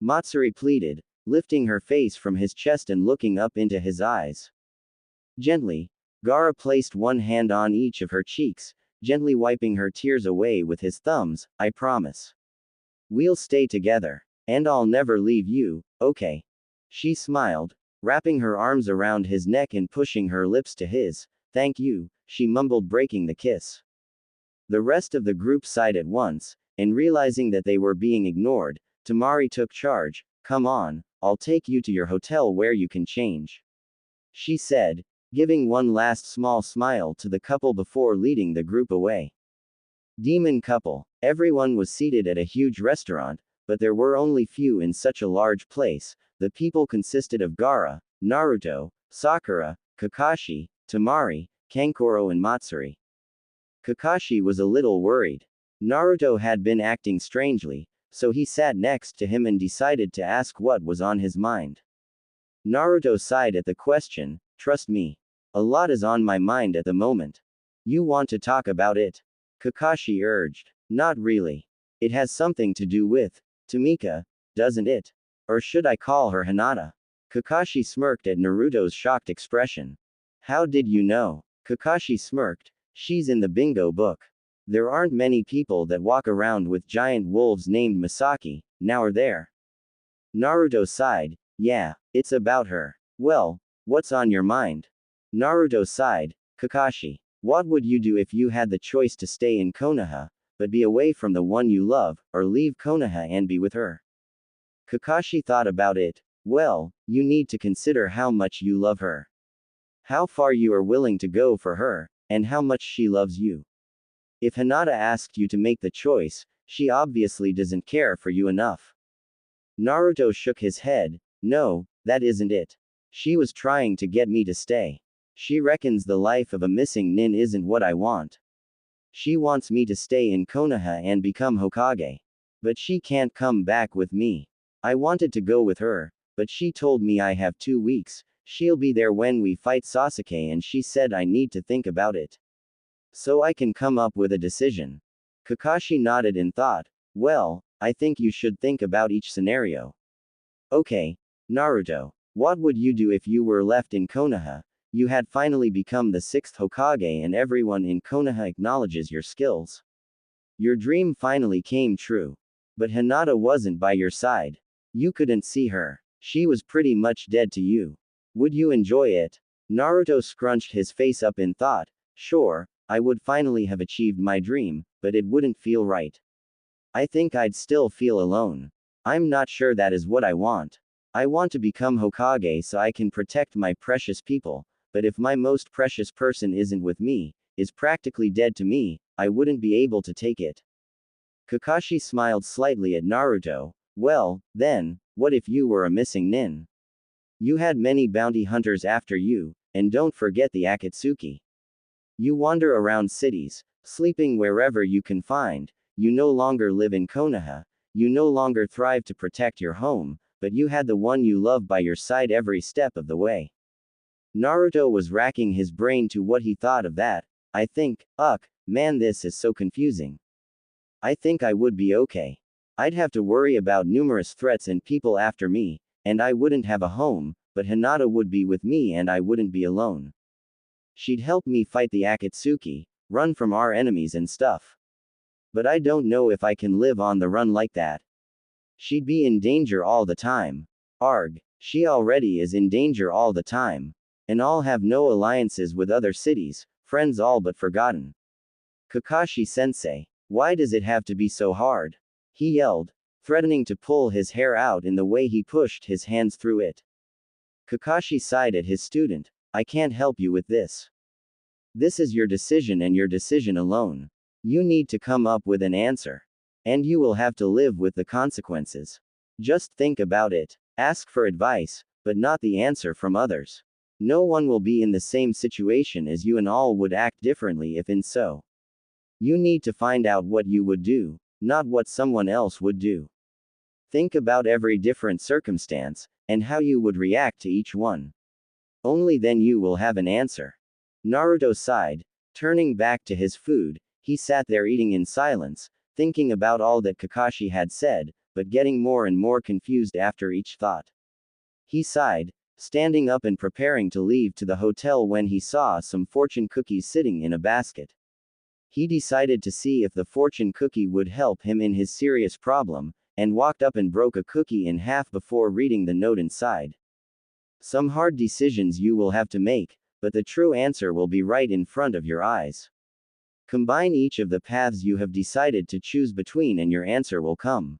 Matsuri pleaded, lifting her face from his chest and looking up into his eyes. Gently, Gaara placed one hand on each of her cheeks, gently wiping her tears away with his thumbs. I promise. We'll stay together. And I'll never leave you, okay? She smiled, wrapping her arms around his neck and pushing her lips to his. Thank you, she mumbled, breaking the kiss. The rest of the group sighed at once, and realizing that they were being ignored, Tamari took charge. Come on, I'll take you to your hotel where you can change. She said, giving one last small smile to the couple before leading the group away. Demon couple. Everyone was seated at a huge restaurant, but there were only few in such a large place. The people consisted of Gaara, Naruto, Sakura, Kakashi, Tamari, Kankuro and Matsuri. Kakashi was a little worried. Naruto had been acting strangely, so he sat next to him and decided to ask what was on his mind. Naruto sighed at the question. Trust me. A lot is on my mind at the moment. You want to talk about it? Kakashi urged. Not really. It has something to do with Tamika, doesn't it? Or should I call her Hinata? Kakashi smirked at Naruto's shocked expression. How did you know? Kakashi smirked. She's in the bingo book. There aren't many people that walk around with giant wolves named Misaki, now or there. Naruto sighed. Yeah, it's about her. Well, what's on your mind? Naruto sighed. Kakashi, what would you do if you had the choice to stay in Konoha, but be away from the one you love, or leave Konoha and be with her? Kakashi thought about it. Well, you need to consider how much you love her. How far you are willing to go for her, and how much she loves you. If Hinata asked you to make the choice, she obviously doesn't care for you enough. Naruto shook his head. No, that isn't it. She was trying to get me to stay. She reckons the life of a missing nin isn't what I want. She wants me to stay in Konoha and become Hokage. But she can't come back with me. I wanted to go with her, but she told me I have 2 weeks, she'll be there when we fight Sasuke, and she said I need to think about it. So I can come up with a decision. Kakashi nodded in thought. Well, I think you should think about each scenario. Okay, Naruto, what would you do if you were left in Konoha? You had finally become the 6th Hokage and everyone in Konoha acknowledges your skills. Your dream finally came true. But Hinata wasn't by your side. You couldn't see her. She was pretty much dead to you. Would you enjoy it? Naruto scrunched his face up in thought. Sure, I would finally have achieved my dream, but it wouldn't feel right. I think I'd still feel alone. I'm not sure that is what I want. I want to become Hokage so I can protect my precious people, but if my most precious person isn't with me, is practically dead to me, I wouldn't be able to take it. Kakashi smiled slightly at Naruto. Well, then, what if you were a missing nin? You had many bounty hunters after you, and don't forget the Akatsuki. You wander around cities, sleeping wherever you can find. You no longer live in Konoha. You no longer thrive to protect your home, but you had the one you love by your side every step of the way. Naruto was racking his brain to what he thought of that. I think, man, this is so confusing. I think I would be okay. I'd have to worry about numerous threats and people after me, and I wouldn't have a home, but Hinata would be with me and I wouldn't be alone. She'd help me fight the Akatsuki, run from our enemies and stuff. But I don't know if I can live on the run like that. She'd be in danger all the time. Arg, she already is in danger all the time. And I'll have no alliances with other cities, friends all but forgotten. Kakashi-sensei, why does it have to be so hard? He yelled, threatening to pull his hair out in the way he pushed his hands through it. Kakashi sighed at his student. I can't help you with this. This is your decision and your decision alone. You need to come up with an answer. And you will have to live with the consequences. Just think about it. Ask for advice, but not the answer from others. No one will be in the same situation as you and all would act differently if in so. You need to find out what you would do, not what someone else would do. Think about every different circumstance, and how you would react to each one. Only then you will have an answer. Naruto sighed. Turning back to his food, he sat there eating in silence, thinking about all that Kakashi had said, but getting more and more confused after each thought. He sighed, standing up and preparing to leave to the hotel when he saw some fortune cookies sitting in a basket. He decided to see if the fortune cookie would help him in his serious problem, and walked up and broke a cookie in half before reading the note inside. Some hard decisions you will have to make, but the true answer will be right in front of your eyes. Combine each of the paths you have decided to choose between and your answer will come.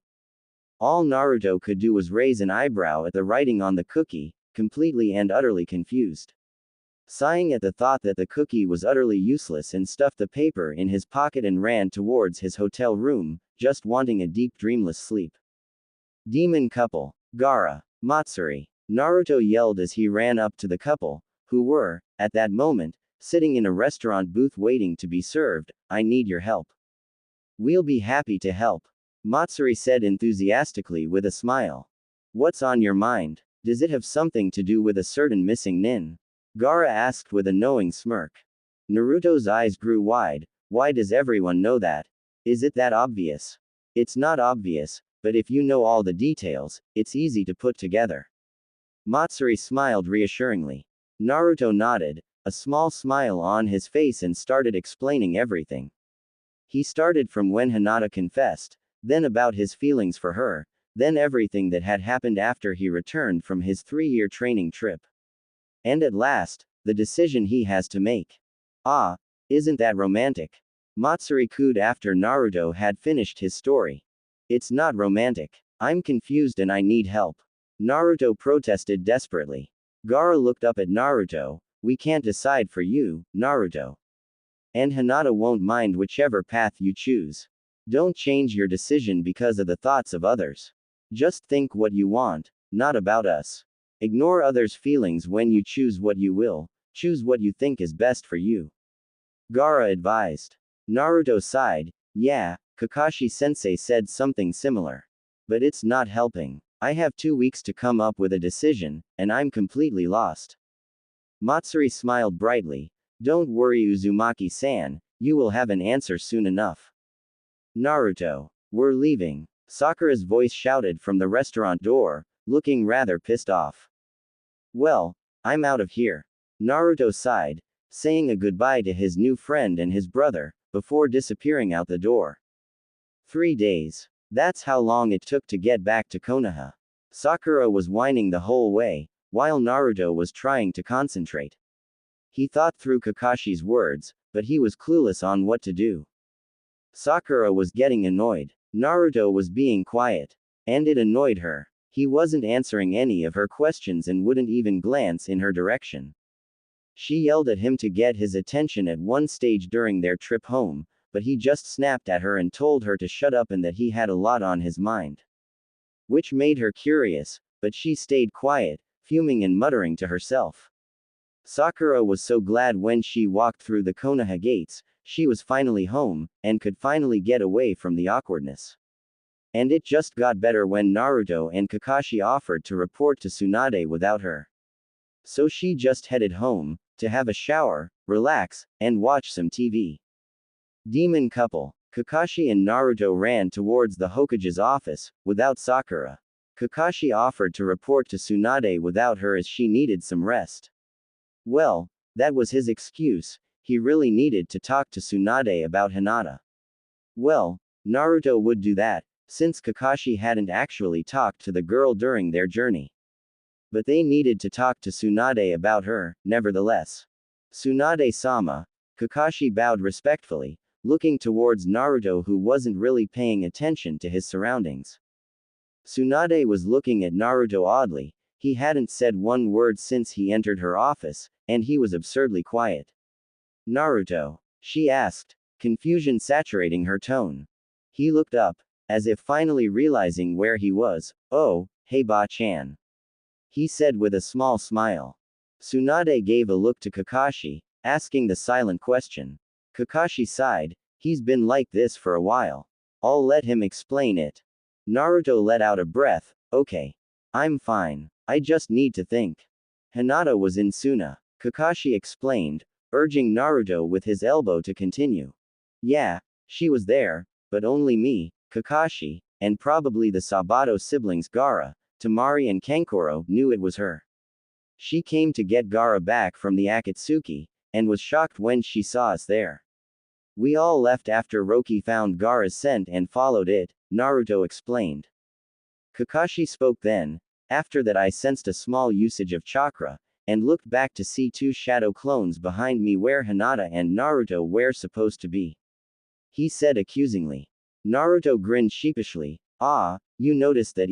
All Naruto could do was raise an eyebrow at the writing on the cookie, completely and utterly confused. Sighing at the thought that the cookie was utterly useless, and stuffed the paper in his pocket and ran towards his hotel room, just wanting a deep dreamless sleep. Demon couple. Gaara. Matsuri. Naruto yelled as he ran up to the couple, who were, at that moment, sitting in a restaurant booth waiting to be served. I need your help. We'll be happy to help, Matsuri said enthusiastically with a smile. What's on your mind? Does it have something to do with a certain missing nin? Gaara asked with a knowing smirk. Naruto's eyes grew wide. Why does everyone know that? Is it that obvious? It's not obvious, but if you know all the details, it's easy to put together. Matsuri smiled reassuringly. Naruto nodded, a small smile on his face, and started explaining everything. He started from when Hinata confessed, then about his feelings for her, then everything that had happened after he returned from his 3-year training trip. And at last, the decision he has to make. Ah, isn't that romantic? Matsuri cooed after Naruto had finished his story. It's not romantic. I'm confused and I need help. Naruto protested desperately. Gaara looked up at Naruto. We can't decide for you, Naruto. And Hinata won't mind whichever path you choose. Don't change your decision because of the thoughts of others. Just think what you want, not about us. Ignore others' feelings when you choose what you will. Choose what you think is best for you. Gaara advised. Naruto sighed. Yeah, Kakashi-sensei said something similar. But it's not helping. I have 2 weeks to come up with a decision, and I'm completely lost. Matsuri smiled brightly. Don't worry, Uzumaki-san, you will have an answer soon enough. Naruto. We're leaving, Sakura's voice shouted from the restaurant door, looking rather pissed off. Well, I'm out of here. Naruto sighed, saying a goodbye to his new friend and his brother, before disappearing out the door. 3 days. That's how long it took to get back to Konoha. Sakura was whining the whole way, while Naruto was trying to concentrate. He thought through Kakashi's words, but he was clueless on what to do. Sakura was getting annoyed. Naruto was being quiet. And it annoyed her. He wasn't answering any of her questions and wouldn't even glance in her direction. She yelled at him to get his attention at one stage during their trip home, but he just snapped at her and told her to shut up and that he had a lot on his mind. Which made her curious, but she stayed quiet, fuming and muttering to herself. Sakura was so glad when she walked through the Konoha gates. She was finally home, and could finally get away from the awkwardness. And it just got better when Naruto and Kakashi offered to report to Tsunade without her. So she just headed home, to have a shower, relax, and watch some TV. Demon couple. Kakashi and Naruto ran towards the Hokage's office, without Sakura. Kakashi offered to report to Tsunade without her as she needed some rest. Well, that was his excuse. He really needed to talk to Tsunade about Hinata. Well, Naruto would do that, since Kakashi hadn't actually talked to the girl during their journey. But they needed to talk to Tsunade about her, nevertheless. Tsunade-sama. Kakashi bowed respectfully, looking towards Naruto who wasn't really paying attention to his surroundings. Tsunade was looking at Naruto oddly. He hadn't said one word since he entered her office, and he was absurdly quiet. Naruto? She asked, confusion saturating her tone. He looked up, as if finally realizing where he was. Oh, hey Ba-chan. He said with a small smile. Tsunade gave a look to Kakashi, asking the silent question. Kakashi sighed. He's been like this for a while. I'll let him explain it. Naruto let out a breath. Okay. I'm fine. I just need to think. Hinata was in Suna. Kakashi explained, urging Naruto with his elbow to continue. Yeah, she was there, but only me, Kakashi, and probably the Sabato siblings Gaara, Temari and Kankuro knew it was her. She came to get Gaara back from the Akatsuki, and was shocked when she saw us there. We all left after Roki found Gaara's scent and followed it, Naruto explained. Kakashi spoke then. After that I sensed a small usage of chakra, and looked back to see 2 shadow clones behind me where Hinata and Naruto were supposed to be. He said accusingly. Naruto grinned sheepishly. Ah, you noticed that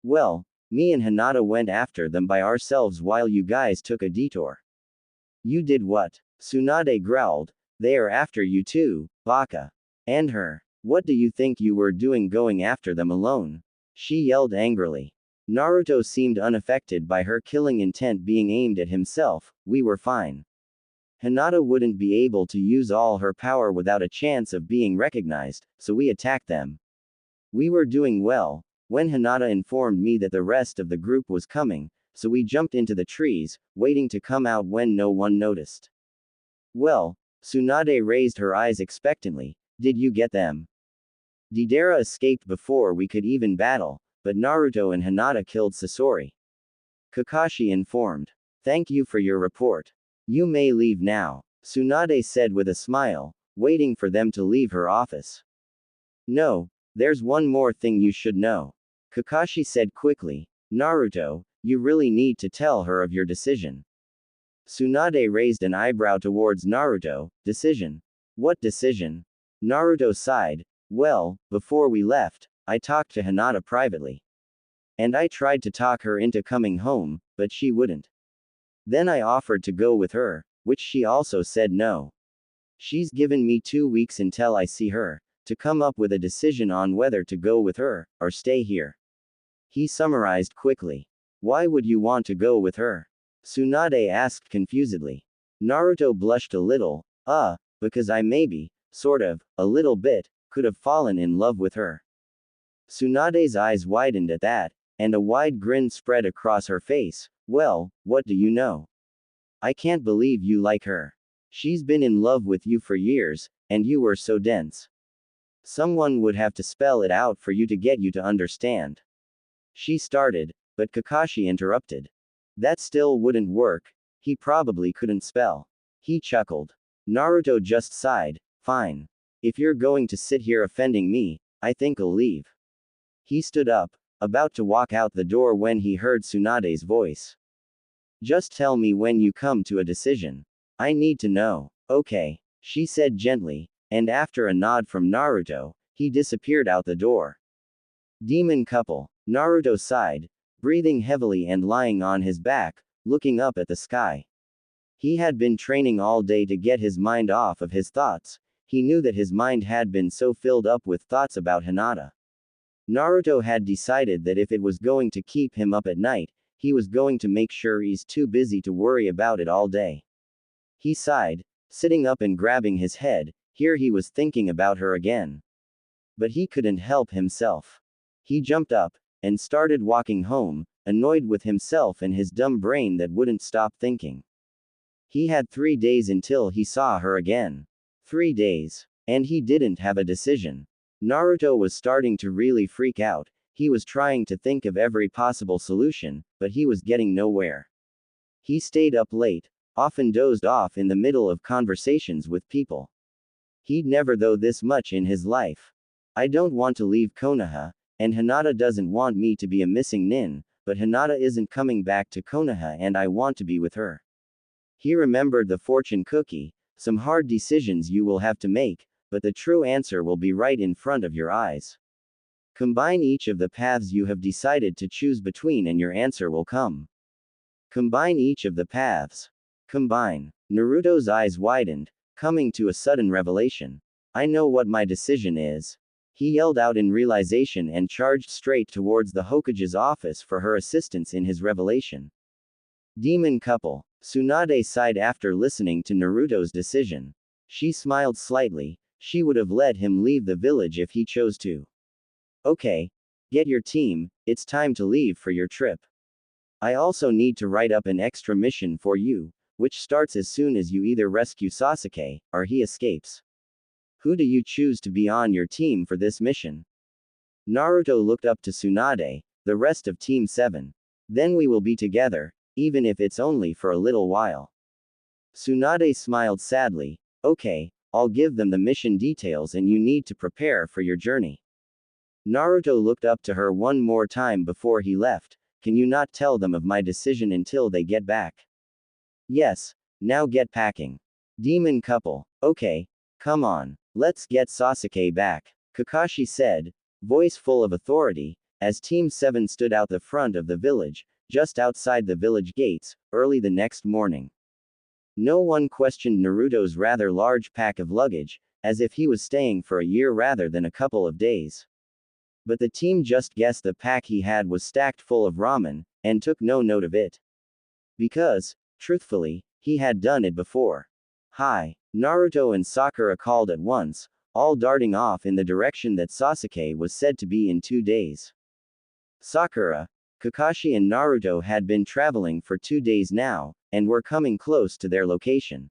Well, me and Hinata went after them by ourselves while you guys took a detour. You did what? Tsunade growled. They are after you too, Baka. And her. What do you think you were doing going after them alone? She yelled angrily. Naruto seemed unaffected by her killing intent being aimed at himself. We were fine. Hinata wouldn't be able to use all her power without a chance of being recognized, so we attacked them. We were doing well, when Hinata informed me that the rest of the group was coming, so we jumped into the trees, waiting to come out when no one noticed. Well, Tsunade raised her eyes expectantly. Did you get them? Deidara escaped before we could even battle, but Naruto and Hinata killed Sasori. Kakashi informed. Thank you for your report. You may leave now, Tsunade said with a smile, waiting for them to leave her office. No, there's one more thing you should know. Kakashi said quickly. Naruto, you really need to tell her of your decision. Tsunade raised an eyebrow towards Naruto. Decision? What decision? Naruto sighed. Well, before we left, I talked to Hinata privately. And I tried to talk her into coming home, but she wouldn't. Then I offered to go with her, which she also said no. She's given me 2 weeks until I see her, to come up with a decision on whether to go with her, or stay here. He summarized quickly. Why would you want to go with her? Tsunade asked confusedly. Naruto blushed a little. Because I maybe, sort of, a little bit, could have fallen in love with her. Tsunade's eyes widened at that, and a wide grin spread across her face. Well, what do you know? I can't believe you like her. She's been in love with you for years, and you were so dense. Someone would have to spell it out for you to get you to understand. She started, but Kakashi interrupted. That still wouldn't work. He probably couldn't spell. He chuckled. Naruto just sighed. Fine. If you're going to sit here offending me, I think I'll leave. He stood up, about to walk out the door when he heard Tsunade's voice. Just tell me when you come to a decision. I need to know. Okay, she said gently, and after a nod from Naruto, he disappeared out the door. Demon couple. Naruto sighed, breathing heavily and lying on his back, looking up at the sky. He had been training all day to get his mind off of his thoughts. He knew that his mind had been so filled up with thoughts about Hinata. Naruto had decided that if it was going to keep him up at night, he was going to make sure he's too busy to worry about it all day. He sighed, sitting up and grabbing his head. Here he was thinking about her again. But he couldn't help himself. He jumped up, and started walking home, annoyed with himself and his dumb brain that wouldn't stop thinking. He had 3 days until he saw her again. 3 days. And he didn't have a decision. Naruto was starting to really freak out. He was trying to think of every possible solution, but he was getting nowhere. He stayed up late, often dozed off in the middle of conversations with people. He'd never though this much in his life. I don't want to leave Konoha, and Hinata doesn't want me to be a missing nin, but Hinata isn't coming back to Konoha and I want to be with her. He remembered the fortune cookie. Some hard decisions you will have to make, but the true answer will be right in front of your eyes. Combine each of the paths you have decided to choose between and your answer will come. Combine each of the paths. Combine. Naruto's eyes widened, coming to a sudden revelation. I know what my decision is. He yelled out in realization and charged straight towards the Hokage's office for her assistance in his revelation. Demon couple. Tsunade sighed after listening to Naruto's decision. She smiled slightly. She would have let him leave the village if he chose to. Okay. Get your team, it's time to leave for your trip. I also need to write up an extra mission for you, which starts as soon as you either rescue Sasuke, or he escapes. Who do you choose to be on your team for this mission? Naruto looked up to Tsunade, the rest of Team 7. Then we will be together, even if it's only for a little while. Tsunade smiled sadly. Okay, I'll give them the mission details and you need to prepare for your journey. Naruto looked up to her one more time before he left. Can you not tell them of my decision until they get back? Yes, now get packing. Demon couple. Okay, come on, let's get Sasuke back, Kakashi said, voice full of authority, as Team 7 stood out the front of the village, just outside the village gates, early the next morning. No one questioned Naruto's rather large pack of luggage, as if he was staying for a year rather than a couple of days. But the team just guessed the pack he had was stacked full of ramen, and took no note of it. Because, truthfully, he had done it before. Hi. Naruto and Sakura called at once, all darting off in the direction that Sasuke was said to be in 2 days. Sakura, Kakashi and Naruto had been traveling for 2 days now, and were coming close to their location.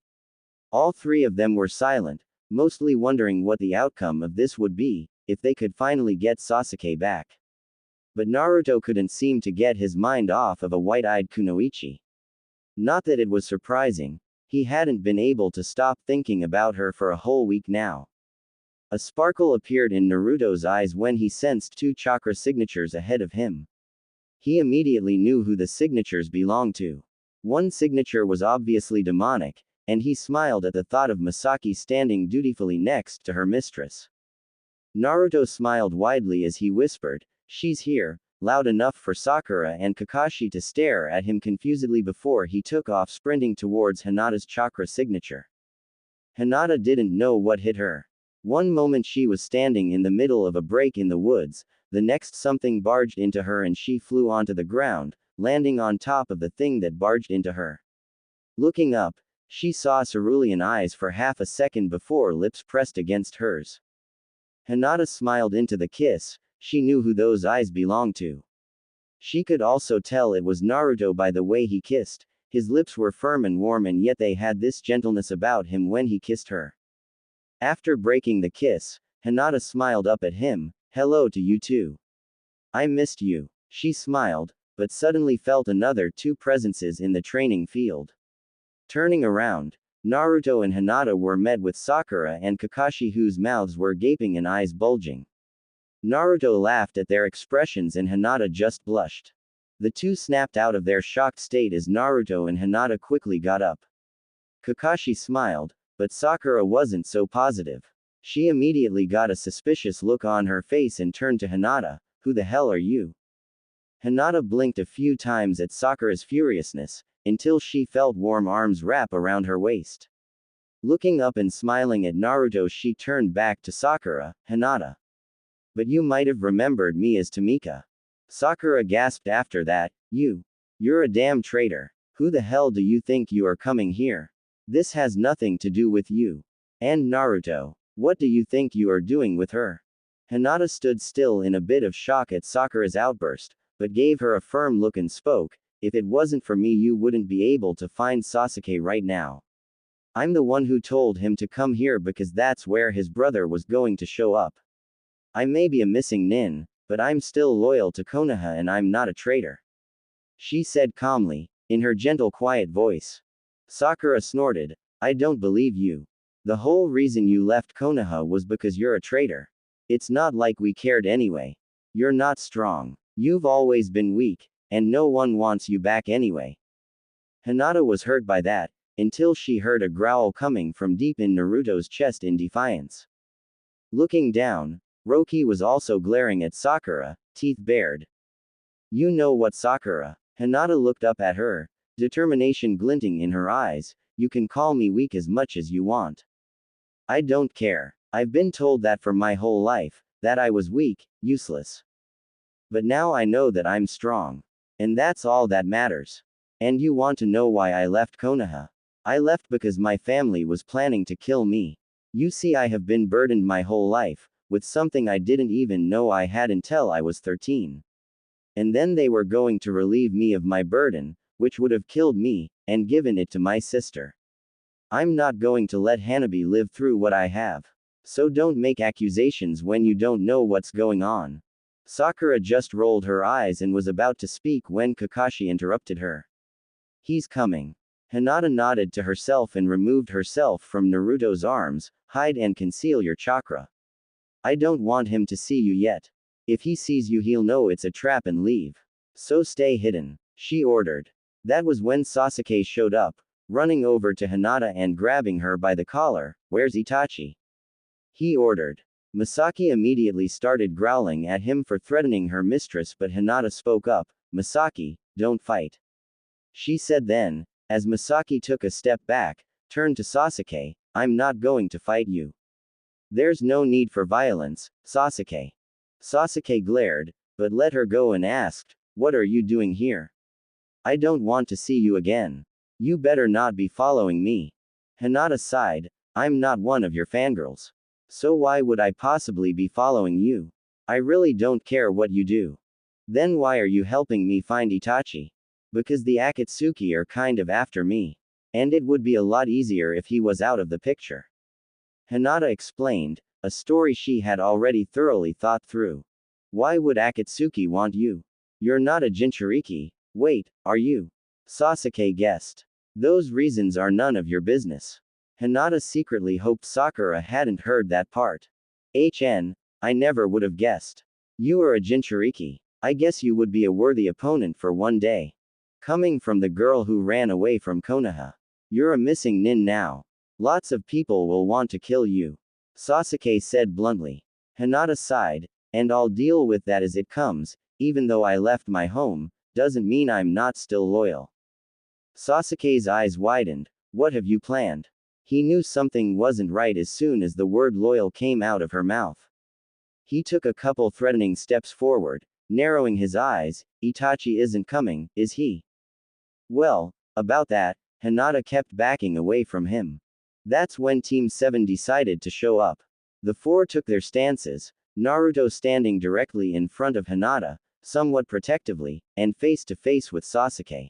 All three of them were silent, mostly wondering what the outcome of this would be, if they could finally get Sasuke back. But Naruto couldn't seem to get his mind off of a white-eyed kunoichi. Not that it was surprising, he hadn't been able to stop thinking about her for a whole week now. A sparkle appeared in Naruto's eyes when he sensed two chakra signatures ahead of him. He immediately knew who the signatures belonged to. One signature was obviously demonic, and he smiled at the thought of Misaki standing dutifully next to her mistress. Naruto smiled widely as he whispered, "She's here," loud enough for Sakura and Kakashi to stare at him confusedly before he took off sprinting towards Hinata's chakra signature. Hinata didn't know what hit her. One moment she was standing in the middle of a break in the woods, the next something barged into her and she flew onto the ground, landing on top of the thing that barged into her. Looking up, she saw cerulean eyes for half a second before lips pressed against hers. Hinata smiled into the kiss, she knew who those eyes belonged to. She could also tell it was Naruto by the way he kissed, his lips were firm and warm and yet they had this gentleness about him when he kissed her. After breaking the kiss, Hinata smiled up at him, "Hello to you too. I missed you." She smiled, but suddenly felt another two presences in the training field. Turning around, Naruto and Hinata were met with Sakura and Kakashi whose mouths were gaping and eyes bulging. Naruto laughed at their expressions and Hinata just blushed. The two snapped out of their shocked state as Naruto and Hinata quickly got up. Kakashi smiled, but Sakura wasn't so positive. She immediately got a suspicious look on her face and turned to Hinata, "Who the hell are you?" Hinata blinked a few times at Sakura's furiousness, until she felt warm arms wrap around her waist. Looking up and smiling at Naruto, she turned back to Sakura, "Hinata. But you might have remembered me as Tamika." Sakura gasped after that, You're a damn traitor. Who the hell do you think you are coming here? This has nothing to do with you. And Naruto. What do you think you are doing with her?" Hinata stood still in a bit of shock at Sakura's outburst, but gave her a firm look and spoke, "If it wasn't for me you wouldn't be able to find Sasuke right now. I'm the one who told him to come here because that's where his brother was going to show up. I may be a missing nin, but I'm still loyal to Konoha and I'm not a traitor," she said calmly, in her gentle quiet voice. Sakura snorted, "I don't believe you. The whole reason you left Konoha was because you're a traitor. It's not like we cared anyway. You're not strong. You've always been weak, and no one wants you back anyway." Hinata was hurt by that, until she heard a growl coming from deep in Naruto's chest in defiance. Looking down, Roki was also glaring at Sakura, teeth bared. "You know what, Sakura?" Hinata looked up at her, determination glinting in her eyes, "You can call me weak as much as you want. I don't care. I've been told that for my whole life, that I was weak, useless. But now I know that I'm strong. And that's all that matters. And you want to know why I left Konoha? I left because my family was planning to kill me. You see, I have been burdened my whole life, with something I didn't even know I had until I was 13. And then they were going to relieve me of my burden, which would have killed me, and given it to my sister. I'm not going to let Hanabi live through what I have. So don't make accusations when you don't know what's going on." Sakura just rolled her eyes and was about to speak when Kakashi interrupted her. "He's coming." Hinata nodded to herself and removed herself from Naruto's arms, "Hide and conceal your chakra. I don't want him to see you yet. If he sees you he'll know it's a trap and leave. So stay hidden," she ordered. That was when Sasuke showed up, running over to Hinata and grabbing her by the collar, "Where's Itachi?" he ordered. Misaki immediately started growling at him for threatening her mistress, but Hinata spoke up, "Misaki, don't fight," she said then, as Misaki took a step back, turned to Sasuke, "I'm not going to fight you. There's no need for violence, Sasuke." Sasuke glared, but let her go and asked, "What are you doing here? I don't want to see you again. You better not be following me." Hinata sighed. I'm not one of your fangirls. So why would I possibly be following you? I really don't care what you do. Then why are you helping me find Itachi? Because the Akatsuki are kind of after me. And it would be a lot easier if he was out of the picture. Hinata explained, a story she had already thoroughly thought through. Why would Akatsuki want you? You're not a Jinchuriki. Wait, are you? Sasuke guessed. Those reasons are none of your business. Hinata secretly hoped Sakura hadn't heard that part. I never would have guessed. You are a Jinchuriki. I guess you would be a worthy opponent for one day. Coming from the girl who ran away from Konoha. You're a missing nin now. Lots of people will want to kill you. Sasuke said bluntly. Hinata sighed, and I'll deal with that as it comes, even though I left my home, doesn't mean I'm not still loyal. Sasuke's eyes widened. What have you planned? He knew something wasn't right as soon as the word loyal came out of her mouth. He took a couple threatening steps forward, narrowing his eyes. Itachi isn't coming, is he? Well, about that, Hinata kept backing away from him. That's when Team 7 decided to show up. The four took their stances, Naruto standing directly in front of Hinata, somewhat protectively, and face to face with Sasuke.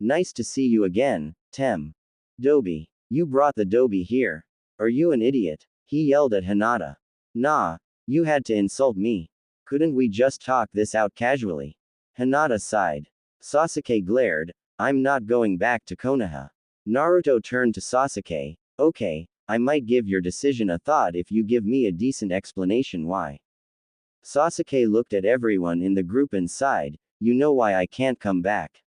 Nice to see you again, Tem. Dobi. You brought the Dobi here. Are you an idiot? He yelled at Hinata. Nah, you had to insult me. Couldn't we just talk this out casually? Hinata sighed. Sasuke glared. I'm not going back to Konoha. Naruto turned to Sasuke. Okay, I might give your decision a thought if you give me a decent explanation why. Sasuke looked at everyone in the group and sighed. You know why I can't come back.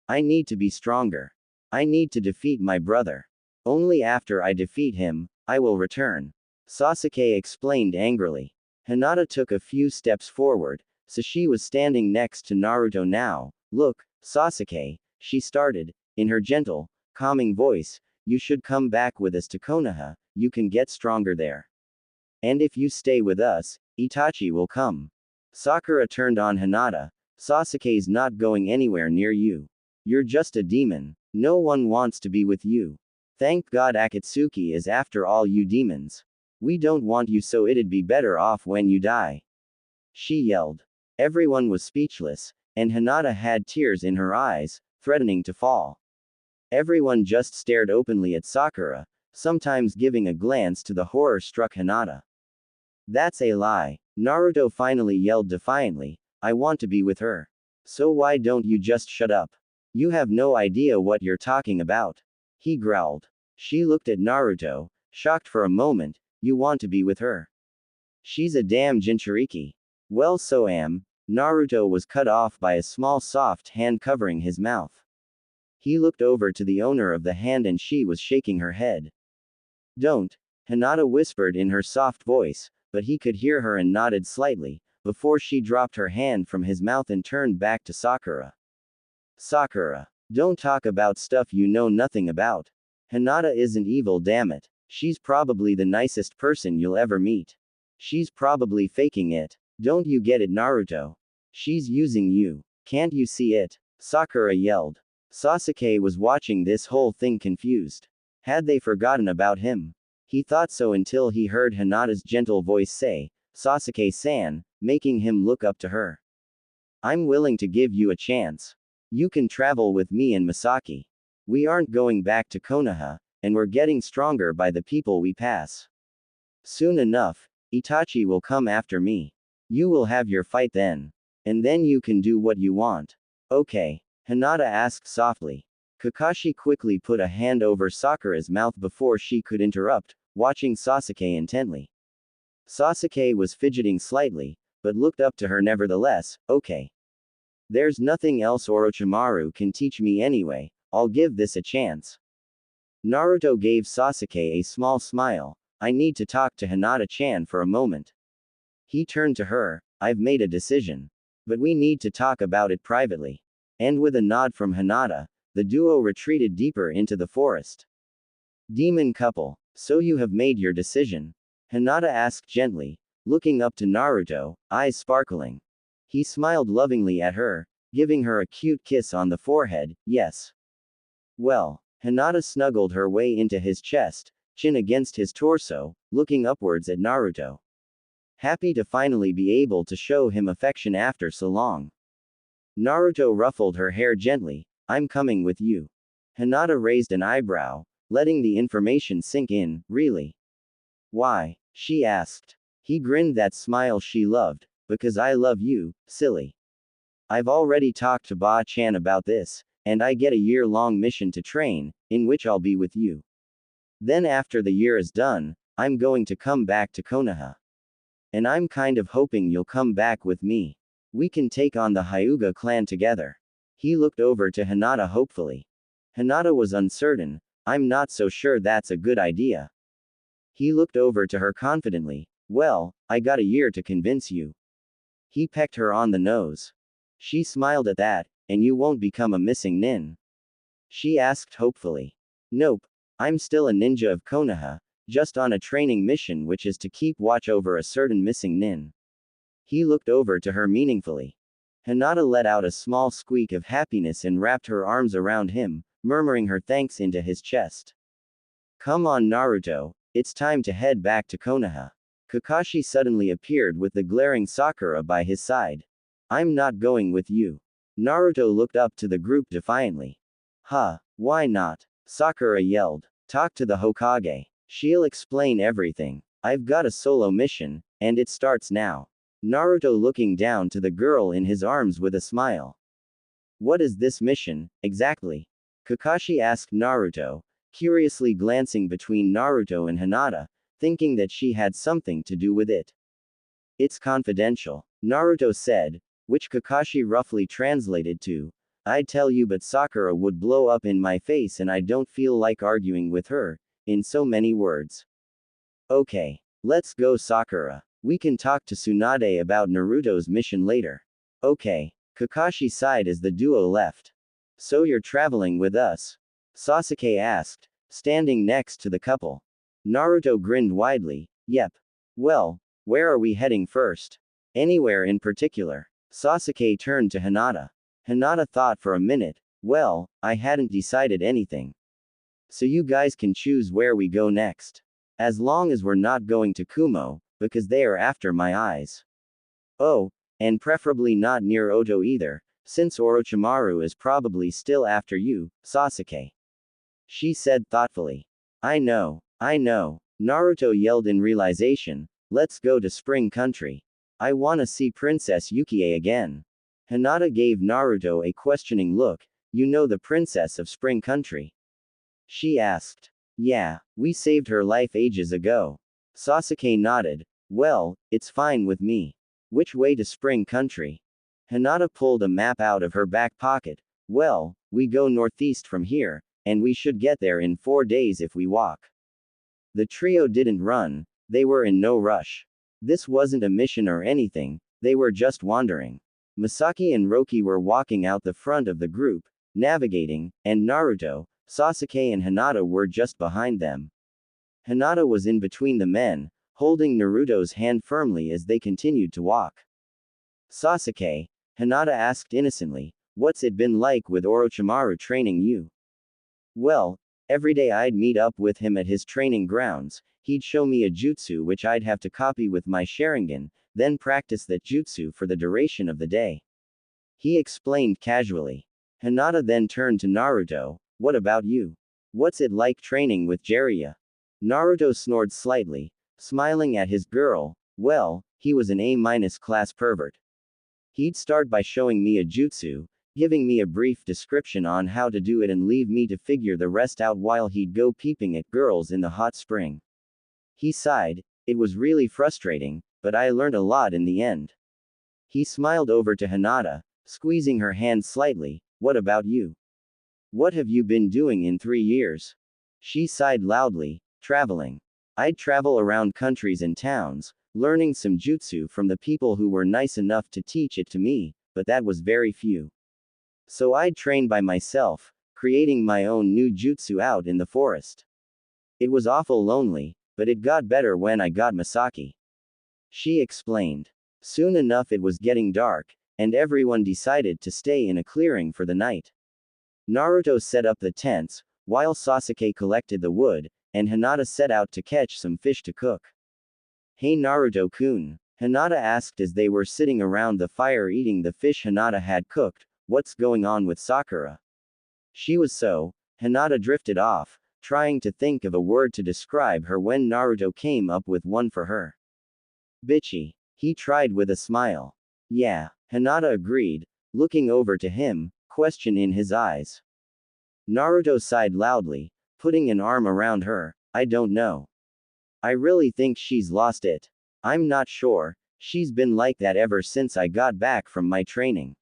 I need to be stronger. I need to defeat my brother. Only after I defeat him, I will return. Sasuke explained angrily. Hinata took a few steps forward, so she was standing next to Naruto now. Look, Sasuke, she started, in her gentle, calming voice, you should come back with us to Konoha, you can get stronger there. And if you stay with us, Itachi will come. Sakura turned on Hinata. Sasuke's not going anywhere near you. You're just a demon. No one wants to be with you. Thank God Akatsuki is after all you demons. We don't want you, so it'd be better off when you die. She yelled. Everyone was speechless, and Hinata had tears in her eyes, threatening to fall. Everyone just stared openly at Sakura, sometimes giving a glance to the horror-struck Hinata. That's a lie. Naruto finally yelled defiantly. I want to be with her. So why don't you just shut up? You have no idea what you're talking about. He growled. She looked at Naruto, shocked for a moment. You want to be with her? She's a damn Jinchuriki. Well, so am. Naruto was cut off by a small soft hand covering his mouth. He looked over to the owner of the hand and she was shaking her head. Don't. Hinata whispered in her soft voice, but he could hear her and nodded slightly, before she dropped her hand from his mouth and turned back to Sakura. Sakura. Don't talk about stuff you know nothing about. Hinata isn't evil, damn it. She's probably the nicest person you'll ever meet. She's probably faking it. Don't you get it, Naruto? She's using you. Can't you see it? Sakura yelled. Sasuke was watching this whole thing confused. Had they forgotten about him? He thought so until he heard Hinata's gentle voice say, Sasuke-san, making him look up to her. I'm willing to give you a chance. You can travel with me and Misaki. We aren't going back to Konoha, and we're getting stronger by the people we pass. Soon enough, Itachi will come after me. You will have your fight then. And then you can do what you want. Okay. Hinata asked softly. Kakashi quickly put a hand over Sakura's mouth before she could interrupt, watching Sasuke intently. Sasuke was fidgeting slightly, but looked up to her nevertheless. Okay. There's nothing else Orochimaru can teach me anyway, I'll give this a chance. Naruto gave Sasuke a small smile. I need to talk to Hinata-chan for a moment. He turned to her. I've made a decision. But we need to talk about it privately. And with a nod from Hinata, the duo retreated deeper into the forest. Demon couple, so you have made your decision? Hinata asked gently, looking up to Naruto, eyes sparkling. He smiled lovingly at her, giving her a cute kiss on the forehead. Yes. Well, Hinata snuggled her way into his chest, chin against his torso, looking upwards at Naruto. Happy to finally be able to show him affection after so long. Naruto ruffled her hair gently. I'm coming with you. Hinata raised an eyebrow, letting the information sink in. Really? Why? She asked. He grinned that smile she loved. Because I love you, silly. I've already talked to Ba-chan about this, and I get a year-long mission to train, in which I'll be with you. Then after the year is done, I'm going to come back to Konoha. And I'm kind of hoping you'll come back with me. We can take on the Hyuga clan together. He looked over to Hinata hopefully. Hinata was uncertain. I'm not so sure that's a good idea. He looked over to her confidently. Well, I got a year to convince you. He pecked her on the nose. She smiled at that. And you won't become a missing nin? She asked hopefully. Nope. I'm still a ninja of Konoha, just on a training mission which is to keep watch over a certain missing nin. He looked over to her meaningfully. Hinata let out a small squeak of happiness and wrapped her arms around him, murmuring her thanks into his chest. Come on Naruto, it's time to head back to Konoha. Kakashi suddenly appeared with the glaring Sakura by his side. I'm not going with you. Naruto looked up to the group defiantly. Huh, why not? Sakura yelled. Talk to the Hokage. She'll explain everything. I've got a solo mission, and it starts now. Naruto looking down to the girl in his arms with a smile. What is this mission, exactly? Kakashi asked Naruto, curiously glancing between Naruto and Hinata, thinking that she had something to do with it. It's confidential, Naruto said, which Kakashi roughly translated to, I'd tell you but Sakura would blow up in my face and I don't feel like arguing with her, in so many words. Okay. Let's go Sakura. We can talk to Tsunade about Naruto's mission later. Okay. Kakashi sighed as the duo left. So you're traveling with us? Sasuke asked, standing next to the couple. Naruto grinned widely. Yep. Well, where are we heading first? Anywhere in particular? Sasuke turned to Hinata. Hinata thought for a minute. Well, I hadn't decided anything. So you guys can choose where we go next. As long as we're not going to Kumo, because they are after my eyes. Oh, and preferably not near Oto either, since Orochimaru is probably still after you, Sasuke. She said thoughtfully. I know. Naruto yelled in realization. Let's go to Spring Country. I wanna see Princess Yukie again. Hinata gave Naruto a questioning look. You know the princess of Spring Country? She asked. Yeah, we saved her life ages ago. Sasuke nodded. Well, it's fine with me. Which way to Spring Country? Hinata pulled a map out of her back pocket. Well, we go northeast from here, and we should get there in 4 days if we walk. The trio didn't run. They were in no rush. This wasn't a mission or anything, they were just wandering. Misaki and Roki were walking out the front of the group, navigating, and Naruto, Sasuke and Hinata were just behind them. Hinata was in between the men, holding Naruto's hand firmly as they continued to walk. Sasuke, Hinata asked innocently, what's it been like with Orochimaru training you? Well, every day I'd meet up with him at his training grounds. He'd show me a jutsu which I'd have to copy with my Sharingan, then practice that jutsu for the duration of the day. He explained casually. Hinata then turned to Naruto, what about you? What's it like training with Jiraiya? Naruto snored slightly, smiling at his girl. Well, he was an A- class pervert. He'd start by showing me a jutsu, giving me a brief description on how to do it and leave me to figure the rest out while he'd go peeping at girls in the hot spring. He sighed. It was really frustrating, but I learned a lot in the end. He smiled over to Hinata, squeezing her hand slightly. What about you? What have you been doing in 3 years? She sighed loudly. Traveling. I'd travel around countries and towns, learning some jutsu from the people who were nice enough to teach it to me, but that was very few. So I'd train by myself, creating my own new jutsu out in the forest. It was awful lonely, but it got better when I got Misaki. She explained. Soon enough it was getting dark, and everyone decided to stay in a clearing for the night. Naruto set up the tents, while Sasuke collected the wood, and Hinata set out to catch some fish to cook. Hey Naruto-kun, Hinata asked as they were sitting around the fire eating the fish Hinata had cooked, what's going on with Sakura? She was so. Hinata drifted off, trying to think of a word to describe her when Naruto came up with one for her. Bitchy. He tried with a smile. Yeah, Hinata agreed, looking over to him, question in his eyes. Naruto sighed loudly, putting an arm around her. I don't know. I really think she's lost it. I'm not sure, she's been like that ever since I got back from my training.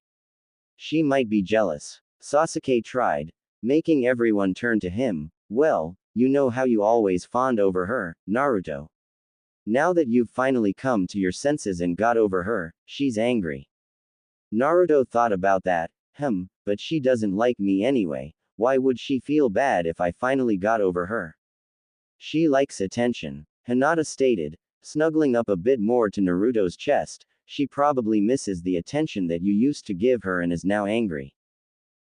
She might be jealous. Sasuke tried, making everyone turn to him. Well, you know how you always fawned over her, Naruto. Now that you've finally come to your senses and got over her, she's angry. Naruto thought about that. But she doesn't like me anyway. Why would she feel bad if I finally got over her? She likes attention, Hinata stated, snuggling up a bit more to Naruto's chest. She probably misses the attention that you used to give her and is now angry.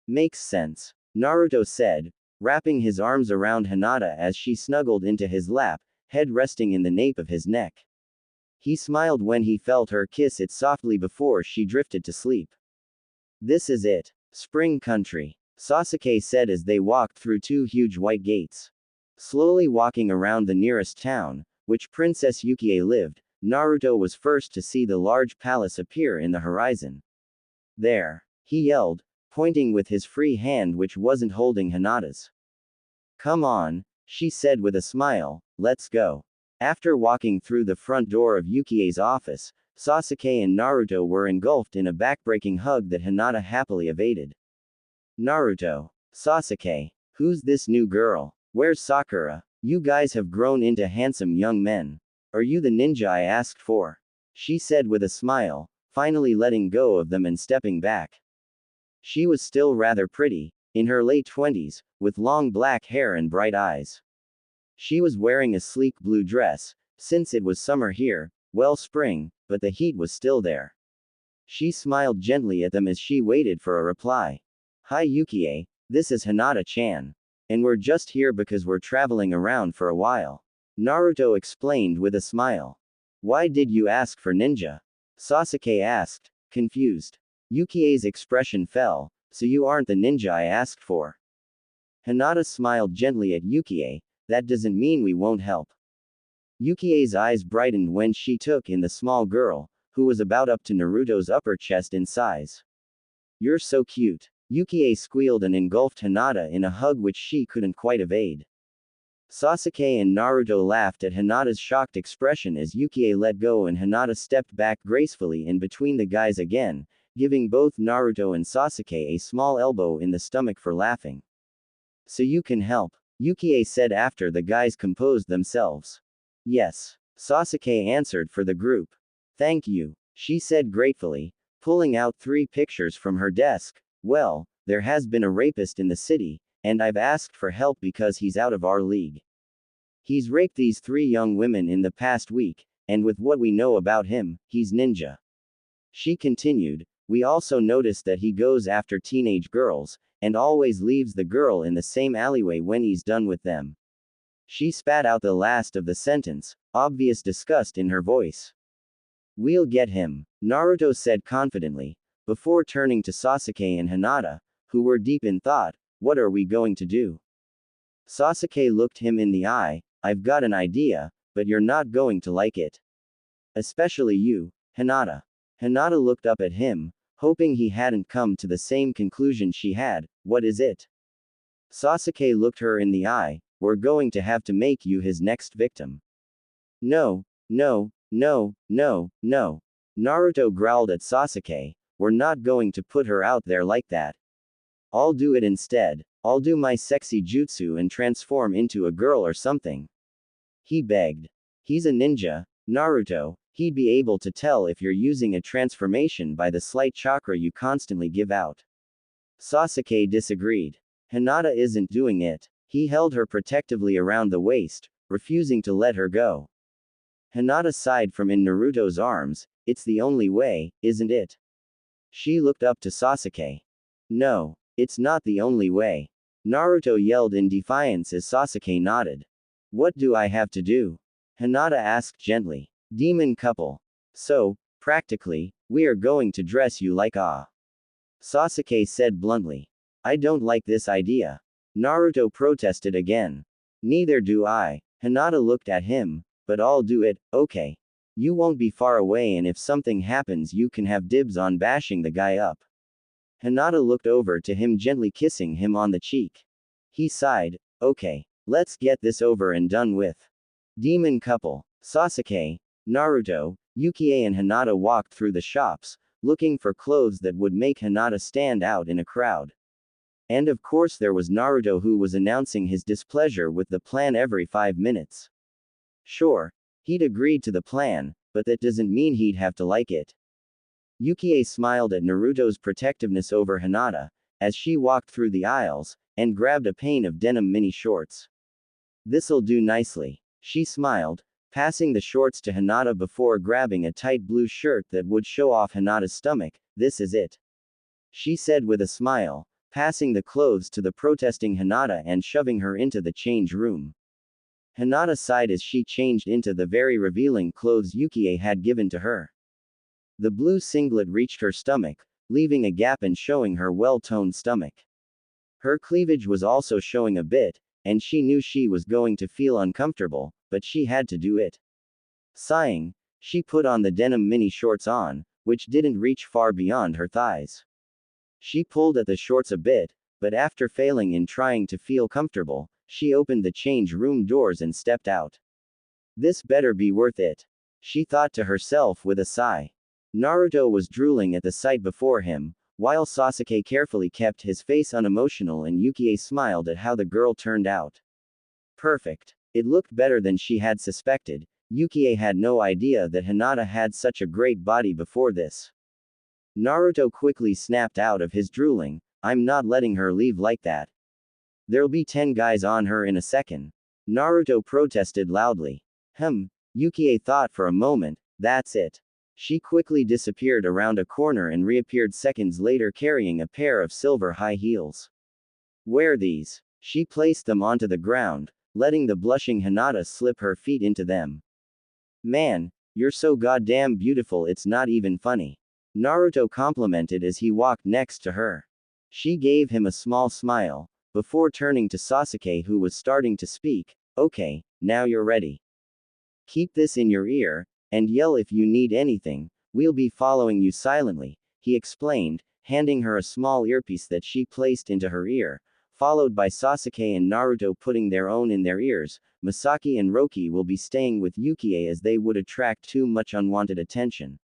Makes sense, Naruto said, wrapping his arms around Hinata as she snuggled into his lap, head resting in the nape of his neck. He smiled when he felt her kiss it softly before she drifted to sleep. This is it, Spring Country, Sasuke said as they walked through two huge white gates. Slowly walking around the nearest town, which Princess Yukie lived, Naruto was first to see the large palace appear in the horizon. There, he yelled, pointing with his free hand which wasn't holding Hinata's. Come on, she said with a smile, let's go. After walking through the front door of Yukie's office, Sasuke and Naruto were engulfed in a backbreaking hug that Hinata happily evaded. Naruto. Sasuke. Who's this new girl? Where's Sakura? You guys have grown into handsome young men. Are you the ninja I asked for? She said with a smile, finally letting go of them and stepping back. She was still rather pretty, in her late 20s, with long black hair and bright eyes. She was wearing a sleek blue dress, since it was summer here, well spring, but the heat was still there. She smiled gently at them as she waited for a reply. Hi Yukie, this is Hinata-chan. And we're just here because we're traveling around for a while. Naruto explained with a smile. Why did you ask for ninja? Sasuke asked, confused. Yukie's expression fell. So you aren't the ninja I asked for. Hinata smiled gently at Yukie. That doesn't mean we won't help. Yukie's eyes brightened when she took in the small girl, who was about up to Naruto's upper chest in size. You're so cute. Yukie squealed and engulfed Hinata in a hug which she couldn't quite evade. Sasuke and Naruto laughed at Hinata's shocked expression as Yukie let go and Hinata stepped back gracefully in between the guys again, giving both Naruto and Sasuke a small elbow in the stomach for laughing. So you can help, Yukie said after the guys composed themselves. Yes, Sasuke answered for the group. Thank you, she said gratefully, pulling out 3 pictures from her desk. Well, there has been a rapist in the city, and I've asked for help because he's out of our league. He's raped these 3 young women in the past week, and with what we know about him, he's ninja. She continued, we also noticed that he goes after teenage girls, and always leaves the girl in the same alleyway when he's done with them. She spat out the last of the sentence, obvious disgust in her voice. We'll get him, Naruto said confidently, before turning to Sasuke and Hinata, who were deep in thought. What are we going to do? Sasuke looked him in the eye. I've got an idea, but you're not going to like it. Especially you, Hinata. Hinata looked up at him, hoping he hadn't come to the same conclusion she had. What is it? Sasuke looked her in the eye. We're going to have to make you his next victim. No, no, no, no, no. Naruto growled at Sasuke. We're not going to put her out there like that. I'll do it instead. I'll do my sexy jutsu and transform into a girl or something. He begged. He's a ninja, Naruto. He'd be able to tell if you're using a transformation by the slight chakra you constantly give out. Sasuke disagreed. Hinata isn't doing it. He held her protectively around the waist, refusing to let her go. Hinata sighed from in Naruto's arms. It's the only way, isn't it? She looked up to Sasuke. No, it's not the only way. Naruto yelled in defiance as Sasuke nodded. What do I have to do? Hinata asked gently. Demon couple. So, practically, we are going to dress you like a. Sasuke said bluntly. I don't like this idea. Naruto protested again. Neither do I. Hinata looked at him, but I'll do it, okay. You won't be far away, and if something happens, you can have dibs on bashing the guy up. Hinata looked over to him, gently kissing him on the cheek. He sighed. Okay. Let's get this over and done with. Demon couple. Sasuke, Naruto, Yukie and Hinata walked through the shops, looking for clothes that would make Hinata stand out in a crowd. And of course there was Naruto, who was announcing his displeasure with the plan every 5 minutes. Sure, he'd agreed to the plan, but that doesn't mean he'd have to like it. Yukie smiled at Naruto's protectiveness over Hinata, as she walked through the aisles, and grabbed a pair of denim mini shorts. This'll do nicely. She smiled, passing the shorts to Hinata before grabbing a tight blue shirt that would show off Hinata's stomach. This is it. She said with a smile, passing the clothes to the protesting Hinata and shoving her into the change room. Hinata sighed as she changed into the very revealing clothes Yukie had given to her. The blue singlet reached her stomach, leaving a gap and showing her well-toned stomach. Her cleavage was also showing a bit, and she knew she was going to feel uncomfortable, but she had to do it. Sighing, she put on the denim mini shorts on, which didn't reach far beyond her thighs. She pulled at the shorts a bit, but after failing in trying to feel comfortable, she opened the change room doors and stepped out. This better be worth it, she thought to herself with a sigh. Naruto was drooling at the sight before him, while Sasuke carefully kept his face unemotional, and Yukie smiled at how the girl turned out. Perfect. It looked better than she had suspected. Yukie had no idea that Hinata had such a great body before this. Naruto quickly snapped out of his drooling. I'm not letting her leave like that. There'll be 10 guys on her in a second. Naruto protested loudly. Yukie thought for a moment. That's it. She quickly disappeared around a corner and reappeared seconds later carrying a pair of silver high heels. Wear these. She placed them onto the ground, letting the blushing Hinata slip her feet into them. Man, you're so goddamn beautiful, it's not even funny. Naruto complimented as he walked next to her. She gave him a small smile, before turning to Sasuke, who was starting to speak. Okay, now you're ready. Keep this in your ear, and yell if you need anything. We'll be following you silently, he explained, handing her a small earpiece that she placed into her ear, followed by Sasuke and Naruto putting their own in their ears. Misaki and Roki will be staying with Yukie as they would attract too much unwanted attention.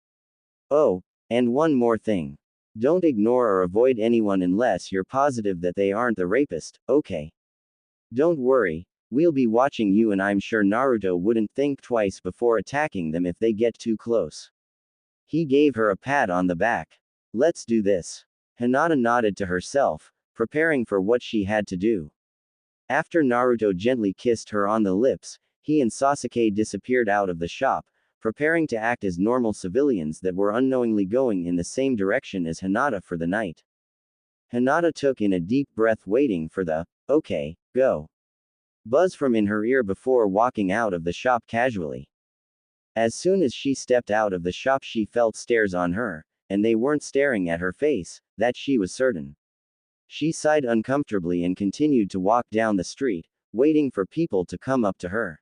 Oh, and one more thing. Don't ignore or avoid anyone unless you're positive that they aren't the rapist, okay? Don't worry, we'll be watching you, and I'm sure Naruto wouldn't think twice before attacking them if they get too close. He gave her a pat on the back. Let's do this. Hinata nodded to herself, preparing for what she had to do. After Naruto gently kissed her on the lips, he and Sasuke disappeared out of the shop, preparing to act as normal civilians that were unknowingly going in the same direction as Hinata for the night. Hinata took in a deep breath, waiting for the, okay, go, buzz from in her ear before walking out of the shop casually. As soon as she stepped out of the shop, she felt stares on her, and they weren't staring at her face, that she was certain. She sighed uncomfortably and continued to walk down the street, waiting for people to come up to her.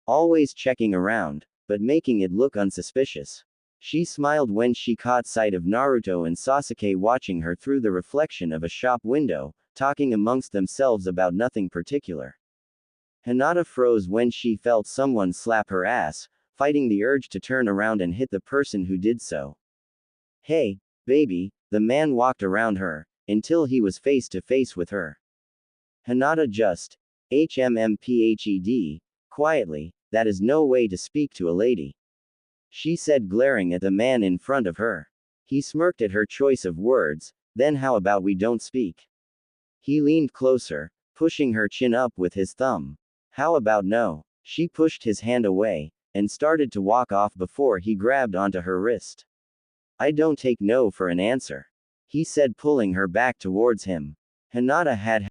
Always checking around, but making it look unsuspicious. She smiled when she caught sight of Naruto and Sasuke watching her through the reflection of a shop window, talking amongst themselves about nothing particular. Hinata froze when she felt someone slap her ass, fighting the urge to turn around and hit the person who did so. Hey, baby, the man walked around her, until he was face to face with her. Hinata just HMMPHED, quietly, that is no way to speak to a lady, she said, glaring at the man in front of her. He smirked at her choice of words. Then how about we don't speak? He leaned closer, pushing her chin up with his thumb. How about no? She pushed his hand away, and started to walk off before he grabbed onto her wrist. I don't take no for an answer, he said, pulling her back towards him. Hinata had